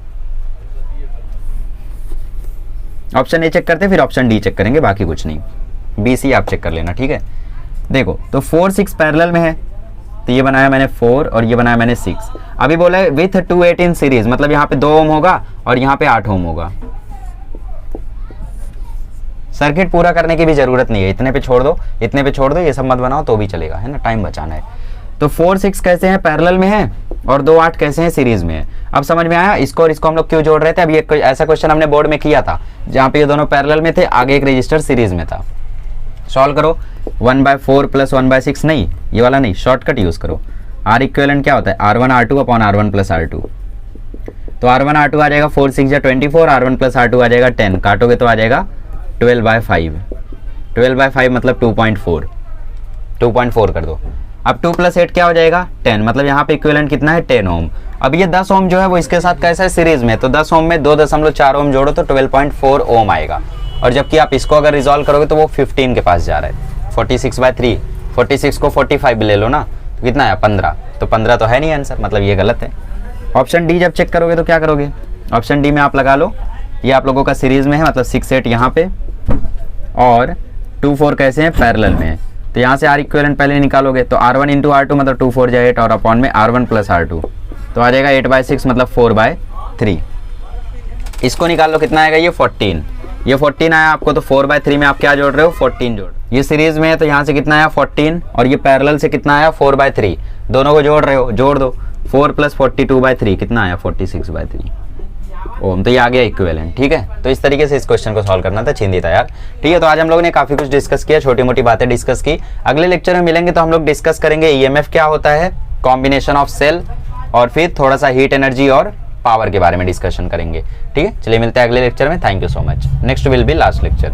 ऑप्शन ए चेक करते फिर ऑप्शन डी चेक करेंगे, बाकी कुछ नहीं। बी सी आप चेक कर लेना, ठीक है। देखो तो 4 6 पैरेलल में है, तो ये बनाया मैंने 4 और ये बनाया मैंने 6। अभी बोला है विथ 2 8 इन सीरीज, मतलब यहाँ पे 2 ओम होगा और यहाँ पे 8 ओम होगा। सर्किट पूरा करने की भी जरूरत नहीं है, इतने पे छोड़ दो, इतने पे छोड़ दो, ये सब मत बनाओ तो भी चलेगा, है ना, टाइम बचाना है। तो 4 6 कैसे हैं, पैरेलल में है, और 2 8 कैसे हैं, सीरीज में है। अब समझ में आया इसको और इसको हम लोग क्यों जोड़ रहे थे। अभी एक ऐसा क्वेश्चन हमने बोर्ड में किया था जहाँ पे ये दोनों पैरेलल में थे, आगे एक रजिस्टर सीरीज में था। सॉल्व करो, 1/4 + 1/6 नहीं, ये वाला नहीं, शॉर्टकट यूज करो। आर इक्विवेलेंट क्या होता है, R1 R2 upon R1 + R2। तो R1 R2 आ जाएगा 4 6 या 24, R1 + R2 आ जाएगा 10, काटोगे तो आ जाएगा 12/5। 12/5 मतलब 2.4, 2.4 कर दो। अब 2 + 8 क्या हो जाएगा, 10, मतलब यहाँ पे इक्विवेलेंट कितना है, 10 ओम। अब ये 10 ओम जो है वो इसके साथ कैसा है, सीरीज में, तो 10 ओम में 2.4 ओम जोड़ो तो 12.4 ओम आएगा। और जबकि आप इसको अगर रिजॉल्व करोगे तो वो 15 के पास जा रहा है। 46/3, 46 को 45 भी ले लो ना, तो कितना है 15, तो 15 तो है नहीं आंसर, मतलब ये गलत है। ऑप्शन डी जब चेक करोगे तो क्या करोगे, ऑप्शन डी में आप लगा लो, ये आप लोगों का सीरीज में है, मतलब 6 8 यहाँ पे और 2 4 कैसे हैं, पैरेलल में है। तो यहाँ से आर इक्विवेलेंट पहले निकालोगे तो R1 × R2 मतलब 2 4 8 और अपॉन में R1 + R2, तो आ जाएगा 8/6 मतलब 4/3। इसको निकाल लो, कितना आएगा, ये 14, ये 14 आया आपको, तो 4/3 में आप क्या जोड़ रहे हो, 14 जोड़। ये सीरीज में है तो यहाँ से कितना आया 14, और ये पैरेलल से कितना आया 4/3, दोनों को जोड़ रहे हो, जोड़ दो, 4 + 42/3 कितना आया 46/3 ओम। तो ये आ गया इक्विवेलेंट। ठीक है, तो इस तरीके से इस क्वेश्चन को सॉल्व करना था, छिंदी था यार। ठीक है, तो आज हम लोगों ने काफी कुछ डिस्कस किया, छोटी मोटी बातें डिस्कस की। अगले लेक्चर में मिलेंगे तो हम लोग डिस्कस करेंगे ईएमएफ क्या होता है, कॉम्बिनेशन ऑफ सेल, और फिर थोड़ा सा हीट एनर्जी और पावर के बारे में डिस्कशन करेंगे। ठीक है, चलिए मिलते हैं अगले लेक्चर में। Thank you so much. Next will be last lecture.